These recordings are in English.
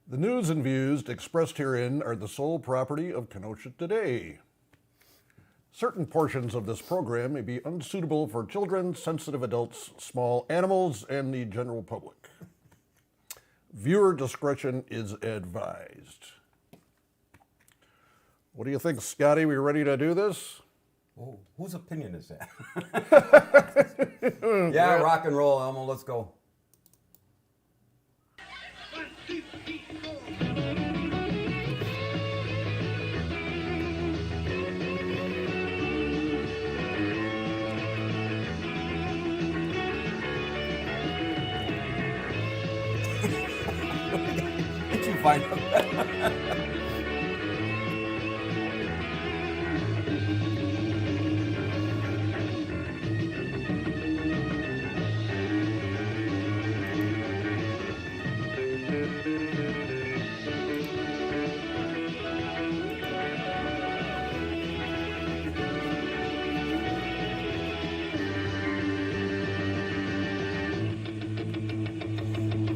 The news and views expressed herein are the sole property of Kenosha Today. Certain portions of this program may be unsuitable for children, sensitive adults, small animals, and the general public. Viewer discretion is advised. What do you think, Scottie? We ready to do this? Oh, whose opinion is that? Yeah, rock and roll, Elmo. Let's go. Did you find them?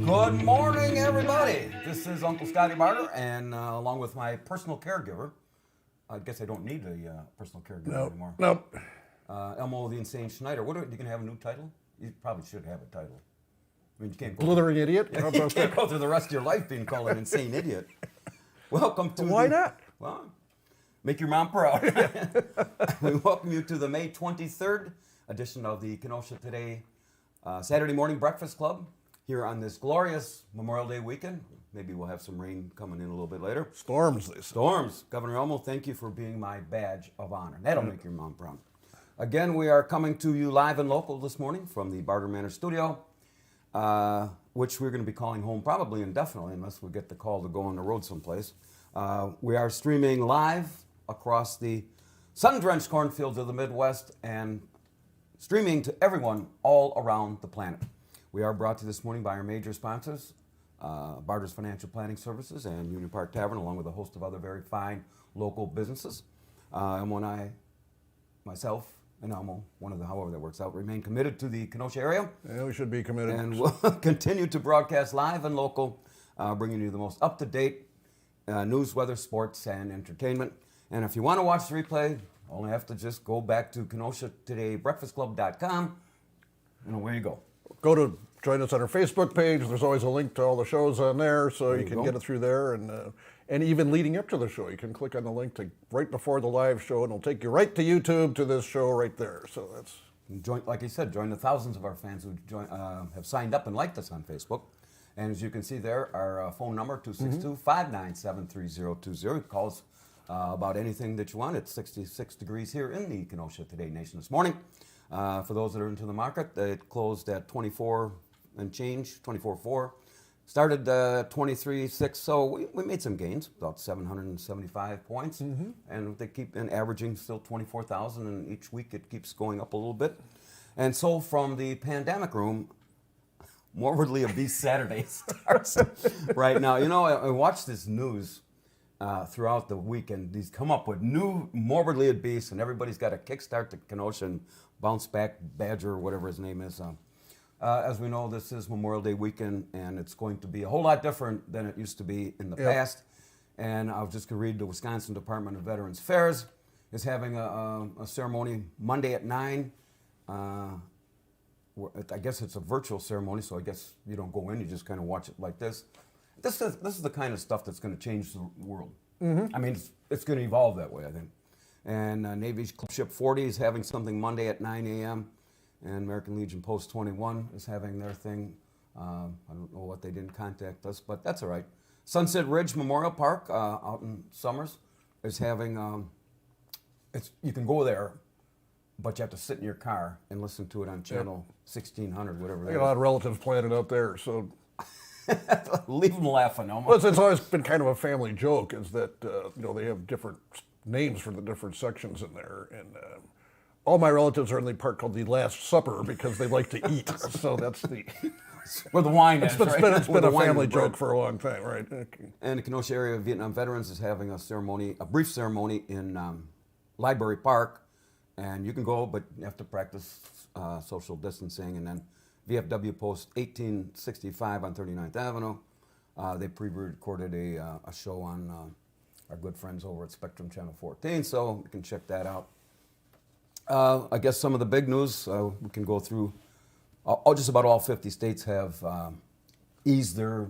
Good morning, everybody. This is Uncle Scottie Barter, and along with my personal caregiver, I guess I don't need a personal caregiver anymore. Nope. Elmo the Insane Schneider. You going to have a new title? You probably should have a title. I mean, you can't go Blithering idiot? you can't go through the rest of your life being called an insane idiot. Welcome to Why not? Well, make your mom proud. We welcome you to the May 23rd edition of the Kenosha Today Saturday Morning Breakfast Club. Here on this glorious Memorial Day weekend. Maybe we'll have some rain coming in a little bit later. Storms, they say. Storms. Governor Elmo, thank you for being my badge of honor. That'll make your mom proud. Again, we are coming to you live and local this morning from the Barter Manor studio, which we're going to be calling home probably indefinitely unless we get the call to go on the road someplace. We are streaming live across the sun-drenched cornfields of the Midwest and streaming to everyone all around the planet. We are brought to you this morning by our major sponsors, Barter's Financial Planning Services and Union Park Tavern, along with a host of other very fine local businesses. Elmo and I, myself, and Elmo, however that works out, remain committed to the Kenosha area. Yeah, we should be committed. And we'll continue to broadcast live and local, bringing you the most up-to-date news, weather, sports, and entertainment. And if you want to watch the replay, you only have to just go back to KenoshaTodayBreakfastClub.com, and away you go. Go to join us on our Facebook page. There's always a link to all the shows on there, so you can get it through there. And even leading up to the show, you can click on the link to right before the live show, and it'll take you right to YouTube to this show right there. So that's like you said, join the thousands of our fans who have signed up and liked us on Facebook. And as you can see there, our phone number 262-597-3020. Call us about anything that you want. It's 66 degrees here in the Kenosha Today Nation this morning. For those that are into the market, it closed at 24 and change, 24.4. Started 23.6, so we made some gains, about 775 points. And they keep averaging still 24,000, and each week it keeps going up a little bit. And so from the pandemic room, Morbidly Obese Saturday starts right now. You know, I watched this news throughout the week, and these come up with new Morbidly Obese, and everybody's got a kickstart to Kenosha and Bounce Back Badger, or whatever his name is. As we know, this is Memorial Day weekend, and it's going to be a whole lot different than it used to be in the past. And I was just going to read the Wisconsin Department of Veterans Affairs is having a ceremony Monday at 9. I guess it's a virtual ceremony, so I guess you don't go in, you just kind of watch it like this. This is the kind of stuff that's going to change the world. I mean, it's going to evolve that way, I think. And Navy's Club Ship 40 is having something Monday at 9 a.m. And American Legion Post 21 is having their thing. I don't know what they didn't contact us, but that's all right. Sunset Ridge Memorial Park out in Summers is having, you can go there, but you have to sit in your car and listen to it on channel 1600, whatever that is. a lot of relatives planted up there, so... Leave them laughing, Elmo. Well, it's always been kind of a family joke, is that, they have different names for the different sections in there, and all my relatives are in the part called the Last Supper because they like to eat. So that's the where the wine is. It's been a family joke for a long time, right? Okay. And the Kenosha area of Vietnam veterans is having a brief ceremony in Library Park, and you can go, but you have to practice social distancing. And then VFW Post 1865 on 39th Avenue They pre-recorded a show on our good friends over at Spectrum Channel 14, so you can check that out. I guess some of the big news we can go through. Just about all 50 states have eased their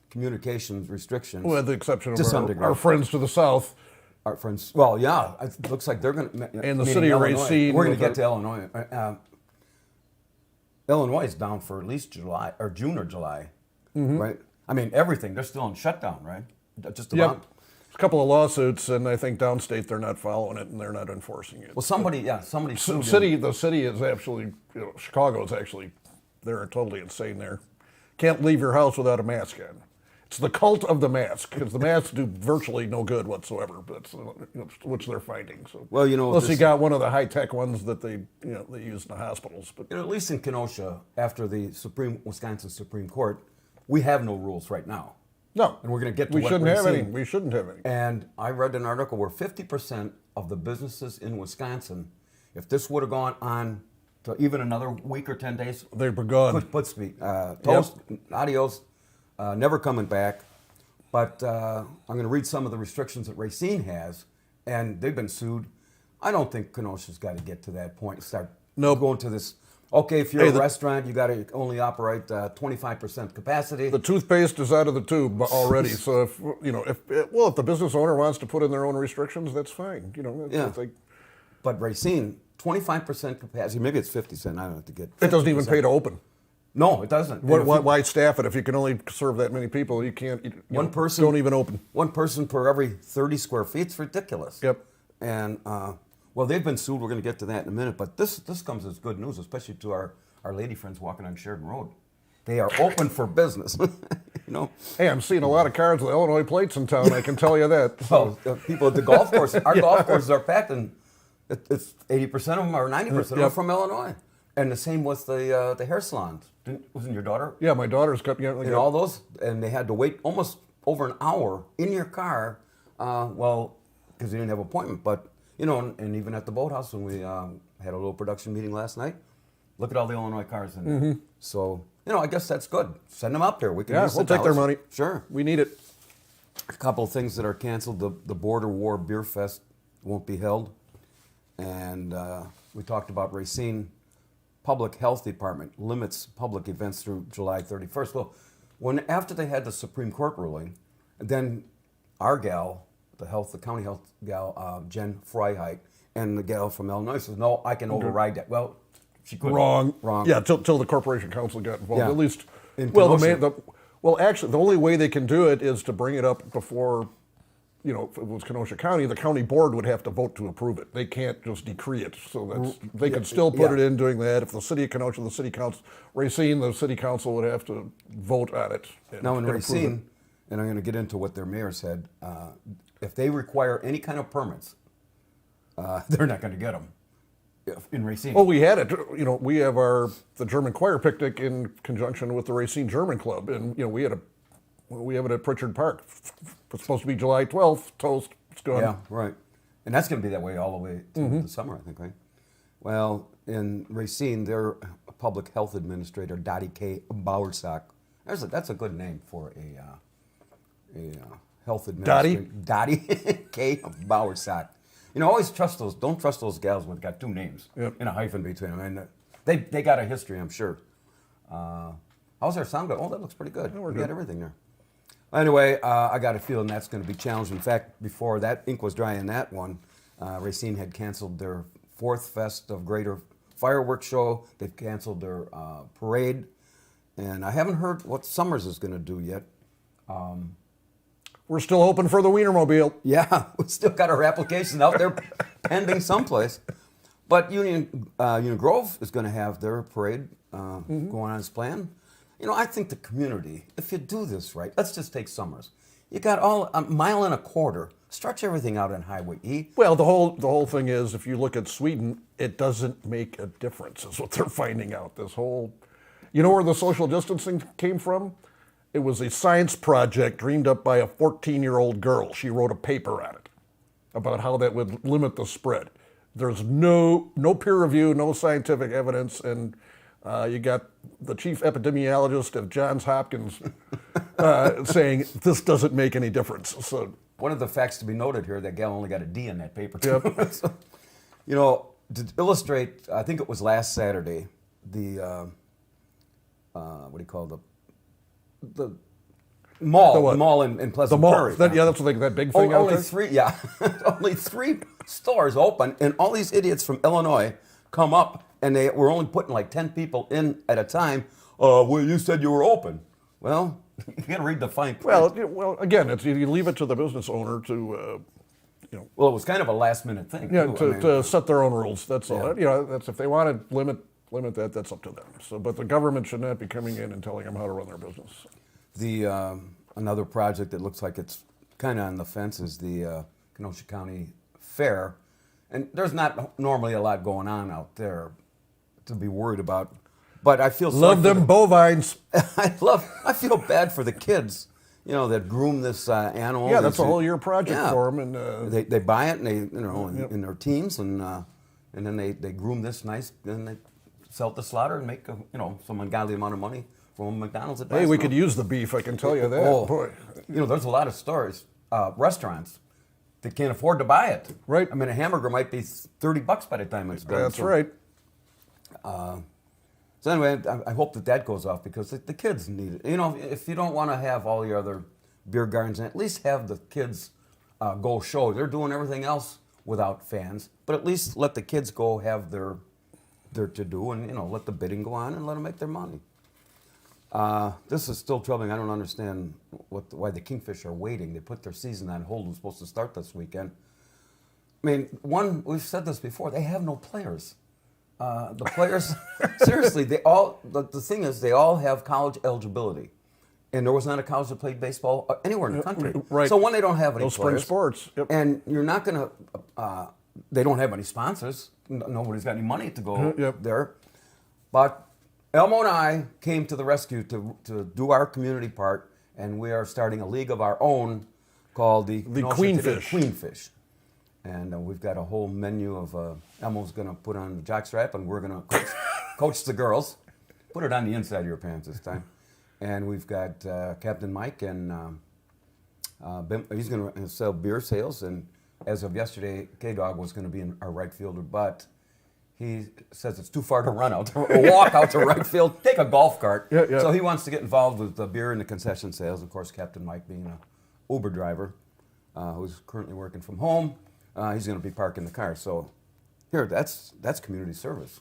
communications restrictions. With the exception to some of degree. our friends to the south. Our friends, well, yeah, it looks like they're going to. And the city of Racine. We're going to get to Illinois. Illinois is down for at least July or June or July, right? I mean, everything. They're still in shutdown, right? Just about. Yep. A couple of lawsuits, and I think downstate they're not following it and they're not enforcing it. Well, somebody sued The city is actually, Chicago is actually, they're totally insane there. Can't leave your house without a mask on. It's the cult of the mask, because the masks do virtually no good whatsoever. That's which they're finding. So, well, unless you got one of the high tech ones that they use in the hospitals. But at least in Kenosha, after the Wisconsin Supreme Court, we have no rules right now. No, and we're going to get to we what shouldn't we're have seeing. any. We shouldn't have any. And I read an article where 50% of the businesses in Wisconsin, if this would have gone on to even another week or 10 days, they were gone. Toast, adios, never coming back. But I'm going to read some of the restrictions that Racine has, and they've been sued. I don't think Kenosha's got to get to that point and start going to this. Okay, if you're a restaurant, you got to only operate 25% capacity. The toothpaste is out of the tube already. So if the business owner wants to put in their own restrictions, that's fine. It's like, but Racine, 25% capacity. Maybe it's 50 cents. I don't have to get. It doesn't even pay to open. No, it doesn't. Why staff it if you can only serve that many people? You can't. One person don't even open. One person per every 30 square feet. It's ridiculous. Yep. And well, they've been sued. We're going to get to that in a minute. But this comes as good news, especially to our lady friends walking on Sheridan Road. They are open for business. Hey, I'm seeing a lot of cars with Illinois plates in town. I can tell you that. Well, people at the golf course, our golf courses are packed, and it's 80% of them or 90% of them are from Illinois. And the same with the hair salons. Wasn't your daughter? Yeah, my daughter's got all those, and they had to wait almost over an hour in your car, because they didn't have an appointment. But and even at the boathouse when we had a little production meeting last night, look at all the Illinois cars in there. So I guess that's good. Send them up there. We can. We'll take their money. Sure, we need it. A couple of things that are canceled: the Border War Beer Fest won't be held, and we talked about Racine. Public Health Department limits public events through July 31st. Well, after they had the Supreme Court ruling, then our gal, the county health gal, Jen Freiheit, and the gal from Illinois says, no, I can override that. Well, she couldn't. Wrong. Yeah, till the Corporation Council got involved. Yeah. At least, Actually, the only way they can do it is to bring it up before. If it was Kenosha County, the county board would have to vote to approve it. They can't just decree it. So they could still put it in doing that. If the city of Kenosha, the city council, Racine, the city council would have to vote on it. Now in Racine, and I'm going to get into what their mayor said, if they require any kind of permits, they're not going to get them in Racine. Oh, we had it. We have the German choir picnic in conjunction with the Racine German Club, and we have it at Pritchard Park. It's supposed to be July 12th. Toast. It's gone. Yeah, right. And that's going to be that way all the way to the summer, I think, right? Well, in Racine, their public health administrator, Dottie K. Bowersock. That's a good name for a health administrator. Dottie K. Bowersock. Always don't trust those gals when got two names and a hyphen between them. And they got a history, I'm sure. How's our sound go? Oh, that looks pretty good. We got everything there. Anyway, I got a feeling that's going to be challenged. In fact, before that ink was dry in that one, Racine had canceled their 4th Fest of Greater Fireworks Show. They've canceled their parade. And I haven't heard what Summers is going to do yet. We're still hoping for the Wienermobile. Yeah, we still got our application out there pending someplace. But Union Grove is going to have their parade going on as planned. I think the community, if you do this right, let's just take Summers. You got a mile and a quarter. Stretch everything out on Highway E. Well, the whole thing is, if you look at Sweden, it doesn't make a difference, is what they're finding out. This whole, where the social distancing came from? It was a science project dreamed up by a 14-year-old girl. She wrote a paper on it about how that would limit the spread. There's no peer review, no scientific evidence, and you got the chief epidemiologist of Johns Hopkins saying this doesn't make any difference. So, One of the facts to be noted here, that gal only got a D in that paper. Yep. So, you know, to illustrate, I think it was last Saturday, the what do you call the mall, The what? the mall in Pleasant the mall. Prairie. That's what that big thing out only there. three, yeah, only 3 stores open, and all these idiots from Illinois come up, and they were only putting like 10 people in at a time. Well, you said you were open. Well, you got to read the fine print. Well, again, it's you leave it to the business owner to, Well, it was kind of a last minute thing. yeah, too. I mean, to set their own rules. That's all. Yeah. That's if they want to limit that. That's up to them. So, but the government should not be coming in and telling them how to run their business. The another project that looks like it's kind of on the fence is the Kenosha County Fair, and there's not normally a lot going on out there to be worried about. But I feel sorry Love for them bovines. I feel bad for the kids, you know, that groom this animal. Yeah, that's a whole year project for them, and they buy it and they in their teens and then they groom this nice and they sell it to slaughter and make some ungodly amount of money from McDonald's. hey, we could use the beef. I can tell you that. Oh, Boy, there's a lot of stores, restaurants that can't afford to buy it. Right. I mean, a hamburger might be $30 by the time it's done. that's So, right. So anyway, I hope that goes off because the kids need it. You know, if you don't want to have all your other beer gardens, at least have the kids go show. They're doing everything else without fans, but at least let the kids go have their to do and let the bidding go on and let them make their money. This is still troubling. I don't understand why the Kingfish are waiting. They put their season on hold. It was supposed to start this weekend. I mean, we've said this before. They have no players. The players, seriously, the thing is, they all have college eligibility. And there was not a college that played baseball anywhere in the country. Right. So when they don't have any Those spring players, sports. Yep. and you're not going to, they don't have any sponsors. Nobody's got any money to go Yep. there. But Elmo and I came to the rescue to do our community part, and we are starting a league of our own called the Kenosha Queenfish. Queenfish. And we've got a whole menu of Elmo's going to put on the jockstrap, and we're going to coach the girls. Put it on the inside of your pants this time. And we've got Captain Mike, and he's going to sell beer sales. And as of yesterday, K-Dog was going to be our right fielder, but he says it's too far to run out, or walk out to right field, take a golf cart. Yeah. So he wants to get involved with the beer and the concession sales. Of course, Captain Mike being an Uber driver who's currently working from home. He's going to be parking the car. So here, that's community service.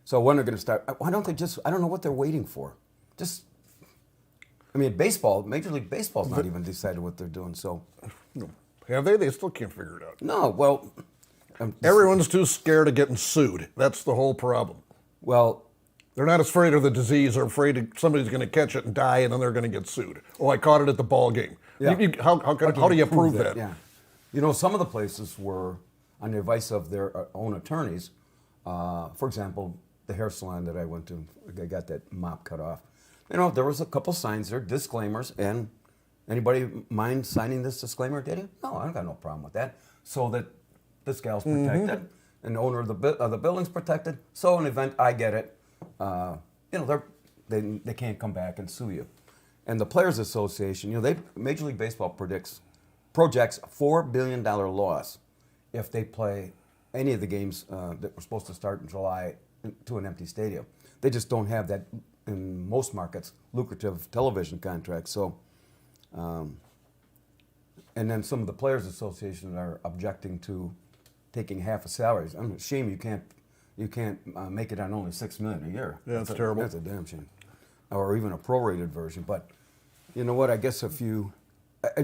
So when they're going to start, why don't they just, I don't know what they're waiting for. Baseball, Major League Baseball's not even decided what they're doing. So Have they? They still can't figure it out. no, well. Everyone's too scared of getting sued. That's the whole problem. Well, They're not afraid of the disease or afraid somebody's going to catch it and die, and then they're going to get sued. Oh, I caught it at the ball game. Yeah. How do you prove that? Yeah. Some of the places were on the advice of their own attorneys. For example, the hair salon that I went to, I got that mop cut off. There was a couple signs there, disclaimers, and anybody mind signing this disclaimer, did you? No, I got no problem with that. So that this gal's protected, and the owner of the building's protected. So in the event I get it, they can't come back and sue you. And the Players Association, Major League Baseball projects $4 billion loss if they play any of the games that were supposed to start in July to an empty stadium. They just don't have that, in most markets, lucrative television contracts. So, and then some of the Players Association are objecting to taking half of salaries. I'm ashamed you can't make it on only $6 million a year. Yeah, that's terrible. That's a damn shame. Or even a prorated version. But you know what? I guess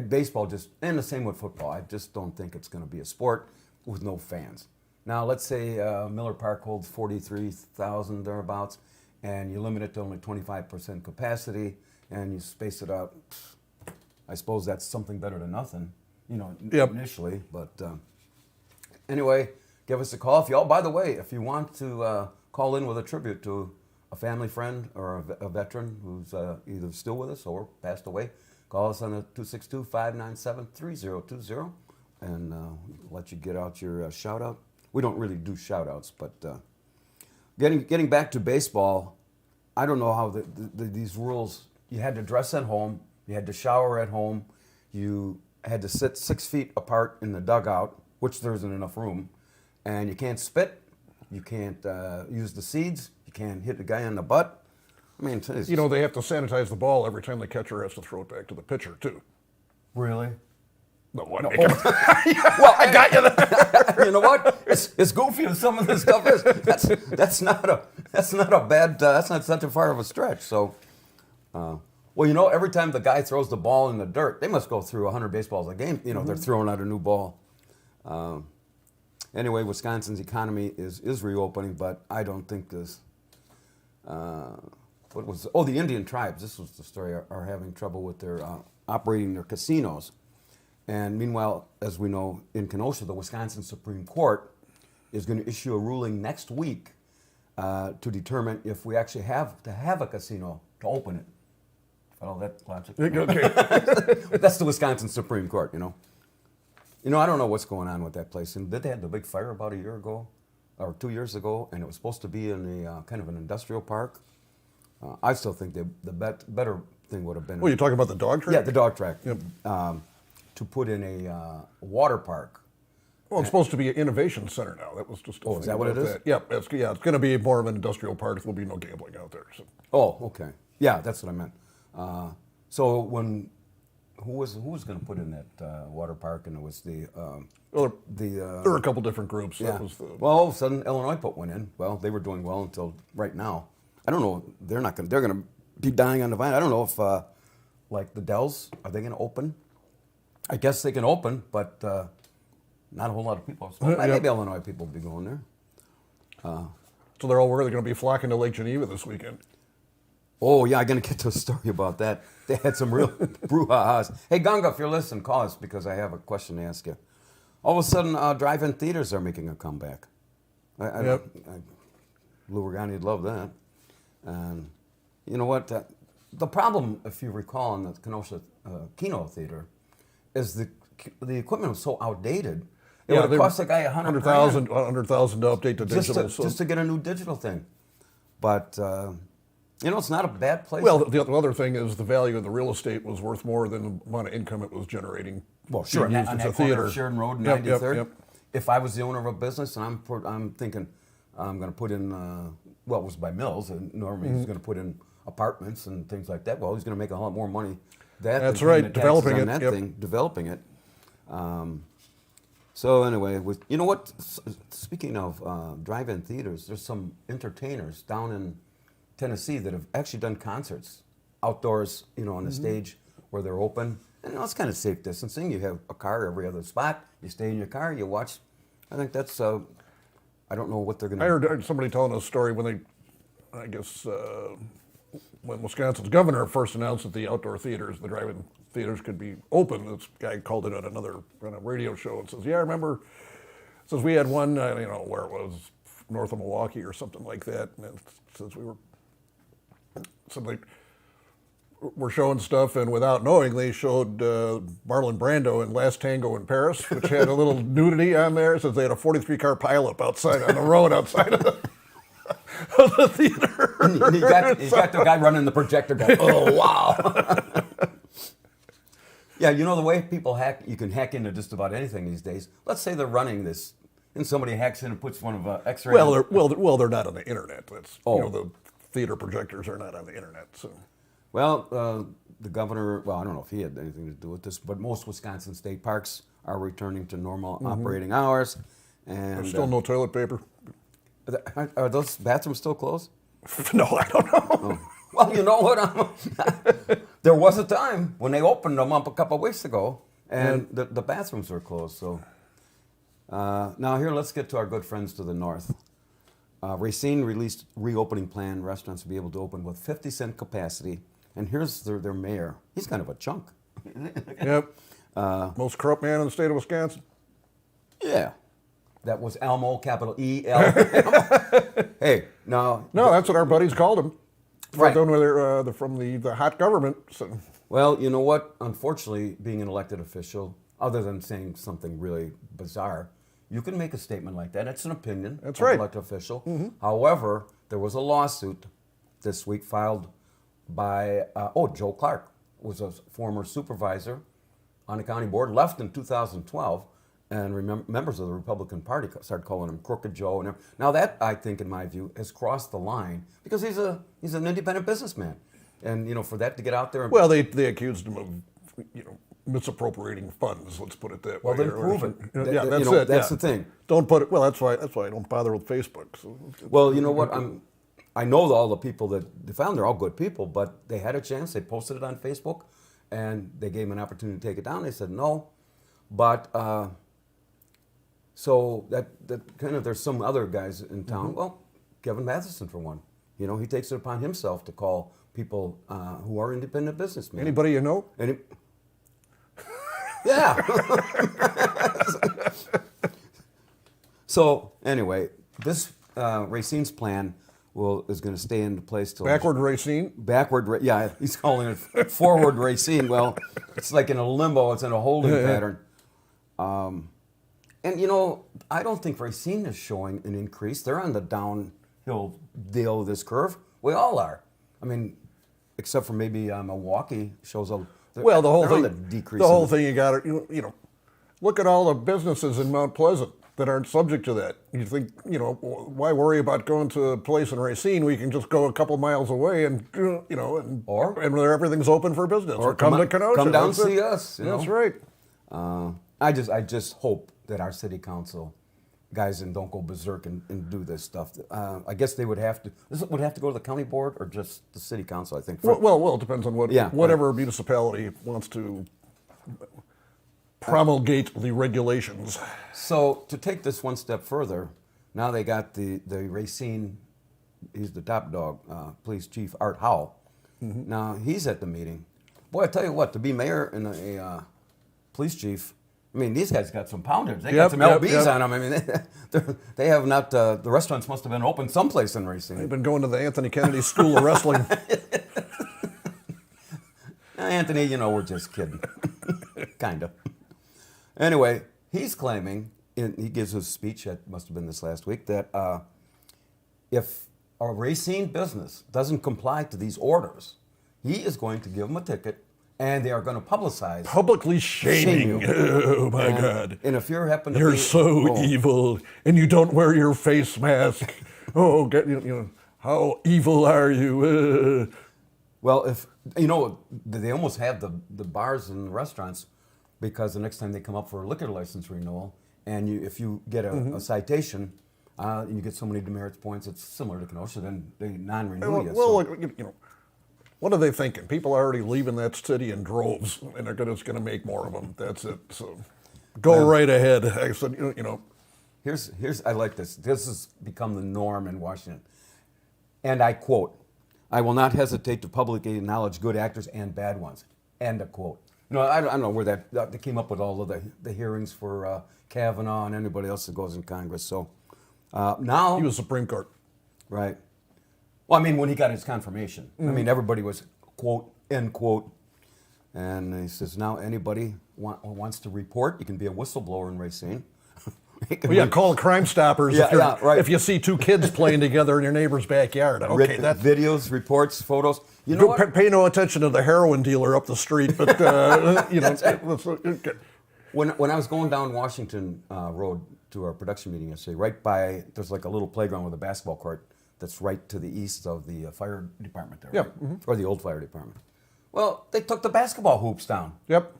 baseball and the same with football. I just don't think it's going to be a sport with no fans. Now, let's say Miller Park holds 43,000 thereabouts, and you limit it to only 25% capacity, and you space it out. I suppose that's something better than nothing, initially. But anyway, give us a call. By the way, if you want to call in with a tribute to a family friend or a veteran who's either still with us or passed away, call us on the 262-597-3020, and we'll let you get out your shout-out. We don't really do shout-outs, but getting back to baseball, I don't know how these rules. You had to dress at home. You had to shower at home. You had to sit 6 feet apart in the dugout, which there isn't enough room, and you can't spit. You can't use the seeds. You can't hit the guy on the butt. I mean, You know, they have to sanitize the ball every time the catcher has to throw it back to the pitcher, too. really? No, what? Well, I got you there. You know what? It's goofy as some of this stuff is. That's not a bad. That's not such a far of a stretch. So, well, you know, every time the guy throws the ball in the dirt, they must go through 100 baseballs a game. You know, they're throwing out a new ball. Anyway, Wisconsin's economy is reopening, but I don't think this. What was? Oh, the Indian tribes. This was the story. Are having trouble with their operating their casinos. And meanwhile, as we know, in Kenosha, the Wisconsin Supreme Court is going to issue a ruling next week to determine if we actually have to have a casino to open it. Follow that logic? Okay. That's the Wisconsin Supreme Court, you know. You know, I don't know what's going on with that place. And they had the big fire about a year ago, or 2 years ago, and it was supposed to be in a kind of an industrial park. I still think the better thing would have been. Well, you're talking about the dog track? Yeah, the dog track. Yep. To put in a water park. Well, it's supposed to be an innovation center now. That was just. Oh, is that what it is? Yep. It's going to be more of an industrial park. There'll be no gambling out there. So. Oh, okay. Yeah, that's what I meant. So who was going to put in that water park, and it was Well, there were a couple different groups. Yeah. That was Well, all of a sudden, Illinois put one in. Well, they were doing well until right now. I don't know. They're going to be dying on the vine. I don't know if like the Dells, are they going to open? I guess they can open, but not a whole lot of people. So maybe Illinois people will be going there. So they're all where they're going to be flocking to Lake Geneva this weekend. Oh, yeah, I'm going to get to a story about that. They had some real brouhahas. Hey, Ganga, if you're listening, call us because I have a question to ask you. All of a sudden, drive-in theaters are making a comeback. Lou Regani would love that. And you know what? The problem, if you recall, in the Kenosha Kino Theater, is the equipment was so outdated. It would have cost a guy $100,000 to update the digital. Just to get a new digital thing. But you know, it's not a bad place. Well, the other thing is the value of the real estate was worth more than the amount of income it was generating. Well, sure. Used On as a that corner theater. of Sheridan Road and Yep, 93rd. yep. If I was the owner of a business and I'm thinking I'm going to put in, well, it was by Mills, and normally he's going to put in apartments and things like that. Well, he's going to make a lot more money. That's right, developing it. Yep. Developing it. So anyway, you know what? Speaking of drive-in theaters, there's some entertainers down in Tennessee that have actually done concerts outdoors, you know, on the stage where they're open. And you know, it's kind of safe distancing. You have a car every other spot. You stay in your car. You watch. I think that's. I don't know what they're going to. I heard somebody telling a story when they, I guess, when Wisconsin's governor first announced that the outdoor theaters, the drive-in theaters could be open. This guy called it on a radio show and says, "Yeah, I remember." Says we had one, you know, where it was north of Milwaukee or something like that. And it says we were. So they were showing stuff, and without knowing, they showed Marlon Brando in Last Tango in Paris, which had a little nudity on there. Since they had a 43-car pileup outside on the road outside of the theater. And you got the guy running the projector going, oh, wow. Yeah, you know the way people hack, you can hack into just about anything these days. Let's say they're running this, and somebody hacks in and puts one of X-ray. Well, they're not on the internet. That's Oh. you know, the theater projectors are not on the internet. So. Well, the governor, well, I don't know if he had anything to do with this, but most Wisconsin state parks are returning to normal operating hours. And There's still no toilet paper. Are those bathrooms still closed? No, I don't know. Oh. Well, you know what? There was a time when they opened them up a couple of weeks ago, and the bathrooms were closed. So now here, let's get to our good friends to the north. Racine released reopening plan. Restaurants will be able to open with 50% capacity. And here's their mayor. He's kind of a chunk. Yep. Most corrupt man in the state of Wisconsin. Yeah. That was Elmo, capital E-L. Hey, no. No, that's what our buddies called him. Right. Down where they're from the hot government. So. Well, you know what? Unfortunately, being an elected official, other than saying something really bizarre, you can make a statement like that. It's an opinion. That's of right. An elected official. However, there was a lawsuit this week filed by, Joe Clark was a former supervisor on the county board, left in 2012, and members of the Republican Party started calling him Crooked Joe. And now that, I think, in my view, has crossed the line because he's an independent businessman. And, for that to get out there. Well, they accused him of, misappropriating funds. Let's put it that way. Well, then prove it. Yeah, that's it. That's the thing. Don't put it. Well, that's why I don't bother with Facebook. So. Well, you know what? I know all the people that they found. They're all good people, but they had a chance. They posted it on Facebook, and they gave them an opportunity to take it down. They said no, but so that kind of there's some other guys in town. Mm-hmm. Well, Kevin Matheson for one. He takes it upon himself to call people who are independent businessmen. Anybody you know? Yeah. So anyway, this Racine's plan is going to stay into place till Backward Racine? Yeah, he's calling it forward Racine. Well, it's like in a limbo. It's in a holding pattern. And I don't think Racine is showing an increase. They're on the downhill deal of this curve. We all are. I mean, except for maybe Milwaukee shows a. Well, the whole thing. The whole thing. You got to look at all the businesses in Mount Pleasant that aren't subject to that. You think why worry about going to a place in Racine? We can just go a couple miles away and and where everything's open for business. Or come to Kenosha. Come down and see us. That's right. I just hope that our city council guys don't go berserk and do this stuff. I guess they would have to. This would have to go to the county board or just the city council. I think. Well, it depends on whatever municipality wants to promulgate the regulations. So to take this one step further, now they got the Racine. He's the top dog, police chief Art Howell. Mm-hmm. Now he's at the meeting. Boy, I tell you what, to be mayor and a police chief. I mean, these guys got some pounders. They got some LBs on them. I mean, they have not. The restaurants must have been open someplace in Racine. They've been going to the Anthony Kennedy School of Wrestling. Anthony, we're just kidding, kind of. Anyway, he's claiming, he gives his speech, that must have been this last week, that if a Racine business doesn't comply to these orders, he is going to give them a ticket. And they are going to publicize. Publicly shaming you. Oh, my God. And if you're so evil, and you don't wear your face mask. Oh, how evil are you? Well, if they almost have the bars and restaurants because the next time they come up for a liquor license renewal, and if you get a citation, and you get so many demerits points, it's similar to Kenosha, then they non-renew you. Well, what are they thinking? People are already leaving that city in droves, and they're just going to make more of them. That's it. So go right ahead. I said, Here's I like this. This has become the norm in Washington. And I quote, "I will not hesitate to publicly acknowledge good actors and bad ones." End of quote. I don't know where they came up with all of the hearings for Kavanaugh and anybody else that goes in Congress. So now... He was Supreme Court. Right. Well, I mean, when he got his confirmation, I mean, everybody was, quote, end quote. And he says, now anybody wants to report, you can be a whistleblower in Racine. Call Crime Stoppers right. if you see two kids playing together in your neighbor's backyard. Okay, that's videos, reports, photos. You know what? Pay no attention to the heroin dealer up the street, but, When I was going down Washington Road to our production meeting yesterday, right by, there's like a little playground with a basketball court that's right to the east of the fire department there, right? Mm-hmm. Or the old fire department. Well, they took the basketball hoops down. Yep.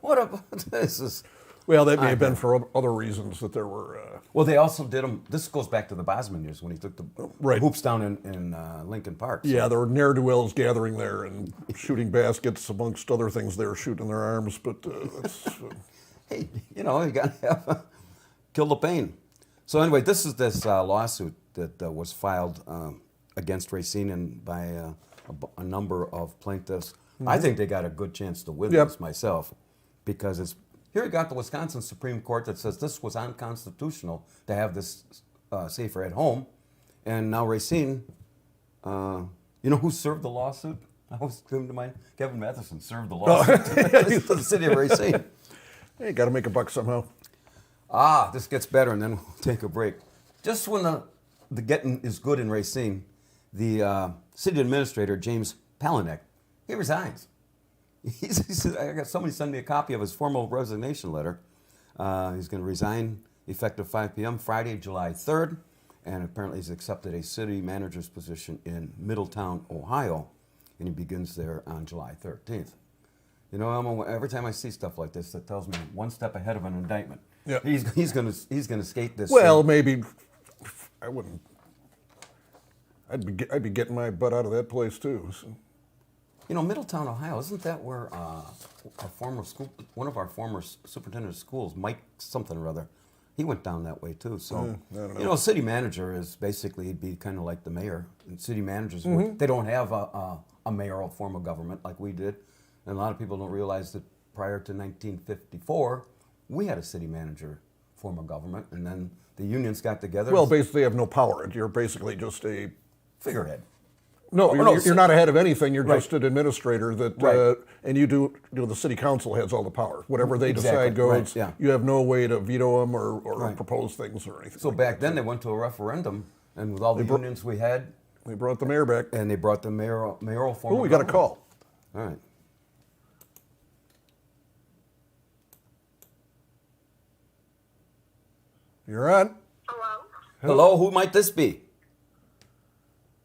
This is... Well, that may have been for other reasons that there were... Well, they also did them... This goes back to the Bosman years when he took the hoops down in Lincoln Park. So. Yeah, there were ne'er-do-wells gathering there and shooting baskets, amongst other things they were shooting their arms, but that's... Hey, you got to have... kill the pain. So anyway, this is this lawsuit that was filed against Racine and by a number of plaintiffs. Mm-hmm. I think they got a good chance to win this myself, because it's here you got the Wisconsin Supreme Court that says this was unconstitutional to have this safer at home, and now Racine, who served the lawsuit? I always came to mind. Kevin Matheson served the lawsuit to the city of Racine. Hey, got to make a buck somehow. This gets better, and then we'll take a break. Just when the getting is good in Racine, the city administrator, James Palanek, he resigns. He said, I got somebody send me a copy of his formal resignation letter. He's going to resign effective 5 p.m. Friday, July 3rd, and apparently he's accepted a city manager's position in Middletown, Ohio, and he begins there on July 13th. You know, Elmo, every time I see stuff like this, that tells me one step ahead of an indictment. Yeah. He's gonna skate this. Well, maybe I wouldn't. I'd be getting my butt out of that place too. So. You know, Middletown, Ohio, isn't that where one of our former superintendent of schools, Mike something or other, he went down that way too. So, I don't know. you know, city manager is basically, he'd be kind of like the mayor. And city managers, they don't have a mayoral form of government like we did. And a lot of people don't realize that prior to 1954, we had a city manager form of government. And then the unions got together. Well, basically, you have no power. You're basically just a figurehead. No, you're not ahead of anything. You're Right. just an administrator that, Right. and you do. The city council has all the power. Whatever they Exactly, decide goes. right, yeah. You have no way to veto them or Right. propose things or anything. So like back that. then they went to a referendum, and with all the unions we had, They brought the mayor back. and they brought the mayoral form Oh, of we got a government. call. All right. You're on. Hello? Hello, who might this be?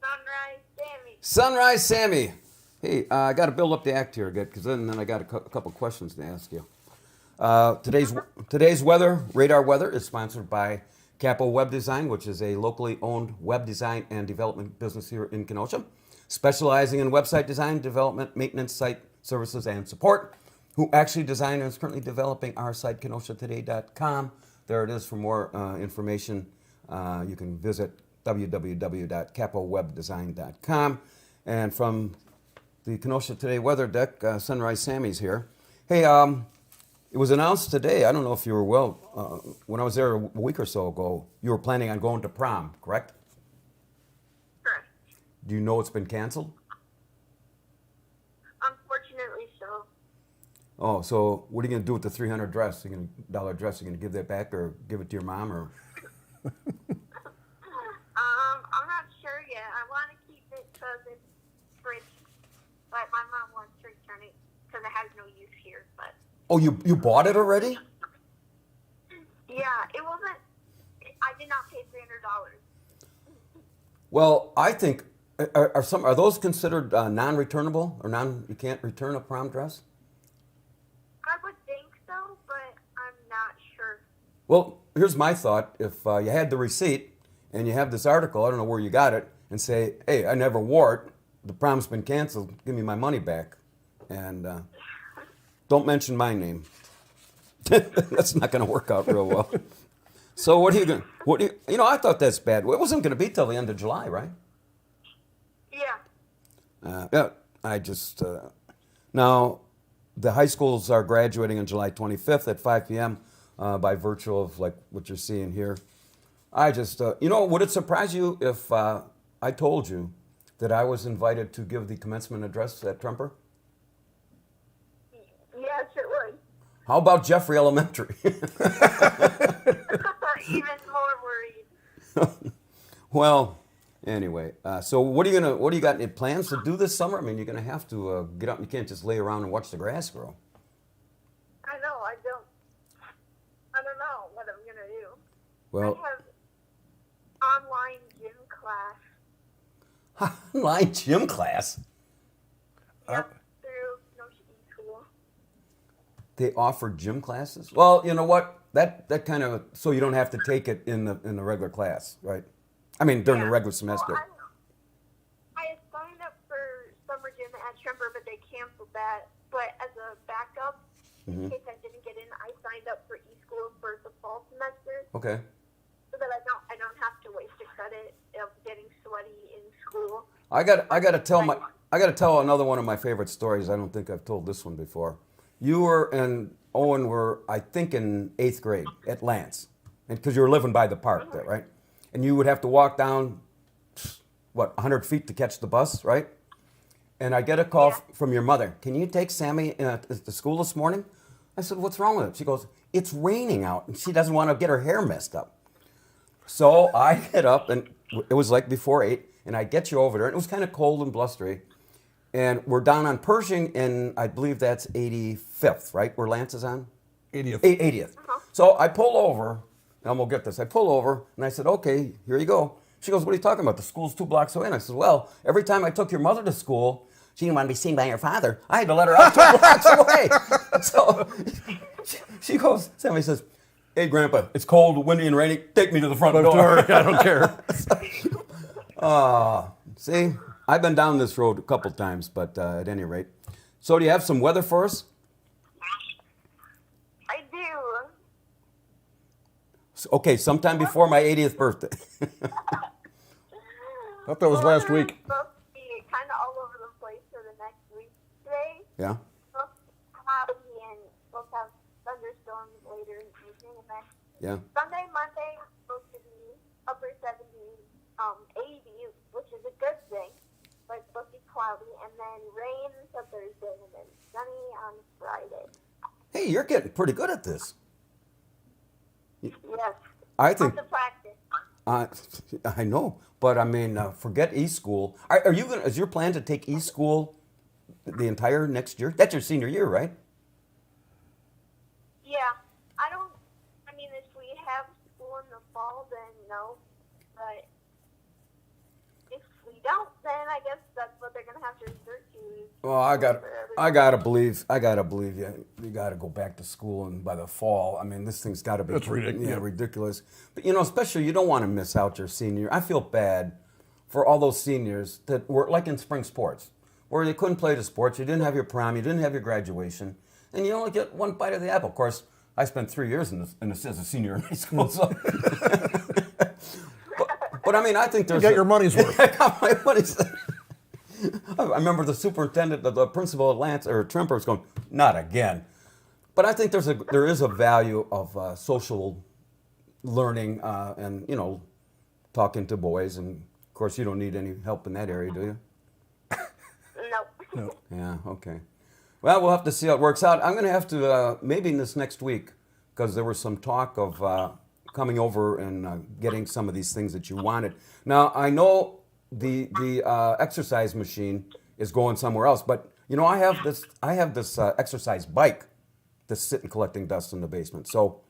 Sunrise Sammy. Sunrise Sammy. Hey, I got to build up the act here a bit, because then I got a couple questions to ask you. Today's weather, radar weather, is sponsored by Capo Web Design, which is a locally owned web design and development business here in Kenosha, specializing in website design, development, maintenance, site services, and support. Who actually designed and is currently developing our site, KenoshaToday.com. There it is for more information. You can visit www.capowebdesign.com. And from the Kenosha Today weather deck, Sunrise Sammy's here. Hey, it was announced today, I don't know if you were when I was there a week or so ago, you were planning on going to prom, correct? Correct. Do you know it's been canceled? Unfortunately so. Oh, so what are you going to do with the $300 dress? You're going to dress? You're going to give that back or give it to your mom or? I'm not sure yet. I want to keep it because it's French, but my mom wants to return it because it has no use here. But Oh, you bought it already? yeah, it wasn't. I did not pay $300. Well, I think are those considered non-returnable or you can't return a prom dress? I would think so, but I'm not sure. Well, here's my thought. If you had the receipt and you have this article, I don't know where you got it, and say, hey, I never wore it, the prom's been canceled, give me my money back. And don't mention my name. That's not going to work out real well. So what are you going to, I thought that's bad. Well, it wasn't going to be till the end of July, right? Yeah. Yeah, I just, now, the high schools are graduating on July 25th at 5 p.m. By virtue of like what you're seeing here. I just, would it surprise you if I told you that I was invited to give the commencement address at Tremper? Yes, it would. How about Jeffrey Elementary? Even more worried. Well, anyway, so what are you got any plans to do this summer? I mean, you're going to have to get out. You can't just lay around and watch the grass grow. I know. I don't know what I'm gonna do. Well, I have online gym class. online gym class. Yep, through Kenosha School. They offer gym classes. Well, you know what? That kind of so you don't have to take it in the regular class, right? I mean during the regular semester. Well, I had signed up for summer gym at Tremper, but they canceled that. But as a backup, in case I didn't get in, I signed up for e-school for the fall semester, Okay. so that I don't have to waste a credit of getting sweaty in school. I got to tell another one of my favorite stories. I don't think I've told this one before. You and Owen were, I think, in 8th grade at Lance, and because you were living by the park there, right? And you would have to walk down, 100 feet to catch the bus, right? And I get a call from your mother. Can you take Sammy to school this morning? I said, what's wrong with it? She goes, it's raining out, and she doesn't want to get her hair messed up. So I get up, and it was like before 8, and I get you over there. And it was kind of cold and blustery. And we're down on Pershing, and I believe that's 85th, right, where Lance is on? 80th. 80th. So I pull over, and we'll get this. I pull over, and I said, okay, here you go. She goes, what are you talking about? The school's 2 blocks away. And I said, well, every time I took your mother to school, she didn't want to be seen by her father. I had to let her out 2 blocks away. So she goes, Sammy says, hey, Grandpa, it's cold, windy, and rainy. Take me to the front door. I don't care. See, I've been down this road a couple times, but at any rate. So do you have some weather for us? I do. Okay, sometime before my 80th birthday. Thought that was last week. It's supposed to be kind of all over the place for the next week today. Yeah? Supposed to be cloudy and supposed to have thunderstorms later in the evening. And then Yeah. Sunday, Monday, supposed to be upper 70s, 80s, which is a good thing. But it's supposed to be cloudy, and then rain until Thursday, and then sunny on Friday. Hey, you're getting pretty good at this. Yes. I think Lots of practice. I know, but I mean, forget e-school. Are you gonna? Is your plan to take e-school the entire next year? That's your senior year, right? Yeah. I mean, if we have school in the fall, then no. But if we don't, then I guess that's what they're going to have to resort to. Well, I gotta believe you. You gotta go back to school, and by the fall, I mean, this thing's got to be It's ridiculous. Yeah, ridiculous. But especially you don't want to miss out your senior year. I feel bad for all those seniors that were like in spring sports, where you couldn't play the sports, you didn't have your prom, you didn't have your graduation, and you only get one bite of the apple. Of course, I spent 3 years as a senior in high school, so. But I mean, I think there's You got your money's worth. I got my money's I remember the superintendent, the principal at Lance or Tremper was going, not again. But I think there is a value of social learning and talking to boys, and of course you don't need any help in that area, do you? No. Yeah. Okay. Well, we'll have to see how it works out. I'm going to have to maybe this next week, because there was some talk of coming over and getting some of these things that you wanted. Now I know the exercise machine is going somewhere else, but I have this exercise bike that's sitting collecting dust in the basement. So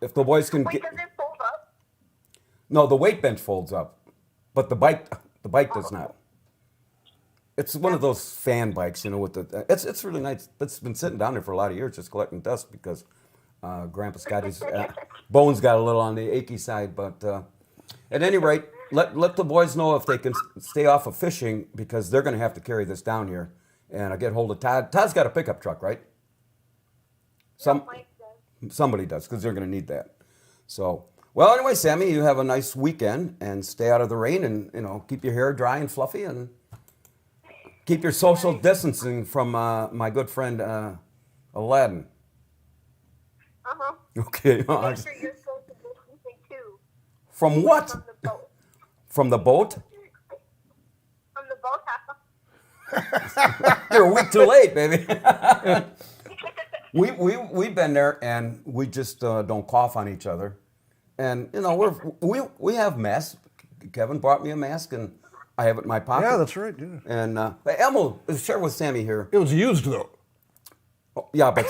if the boys can Wait, get, does it fold up? no, the weight bench folds up, but the bike does not. It's one of those fan bikes, with the. It's really nice. It's been sitting down there for a lot of years, just collecting dust because Grandpa Scottie's bones got a little on the achy side. But at any rate, let the boys know if they can stay off of fishing, because they're going to have to carry this down here. And I get hold of Todd. Todd's got a pickup truck, right? Mike does. Somebody does, because they're going to need that. So, well, anyway, Sammy, you have a nice weekend and stay out of the rain, and keep your hair dry and fluffy, and keep your social distancing from my good friend Aladdin. Uh-huh. Okay. Make sure you're social distancing too. From what? From the boat. From the boat? From the boathouse. You're a week too late, baby. We've been there, and we just don't cough on each other, and we have masks. Kevin brought me a mask, and I have it in my pocket. Yeah, that's right. Yeah. And Elmo, share with Sammy here. It was used though. Oh, yeah, but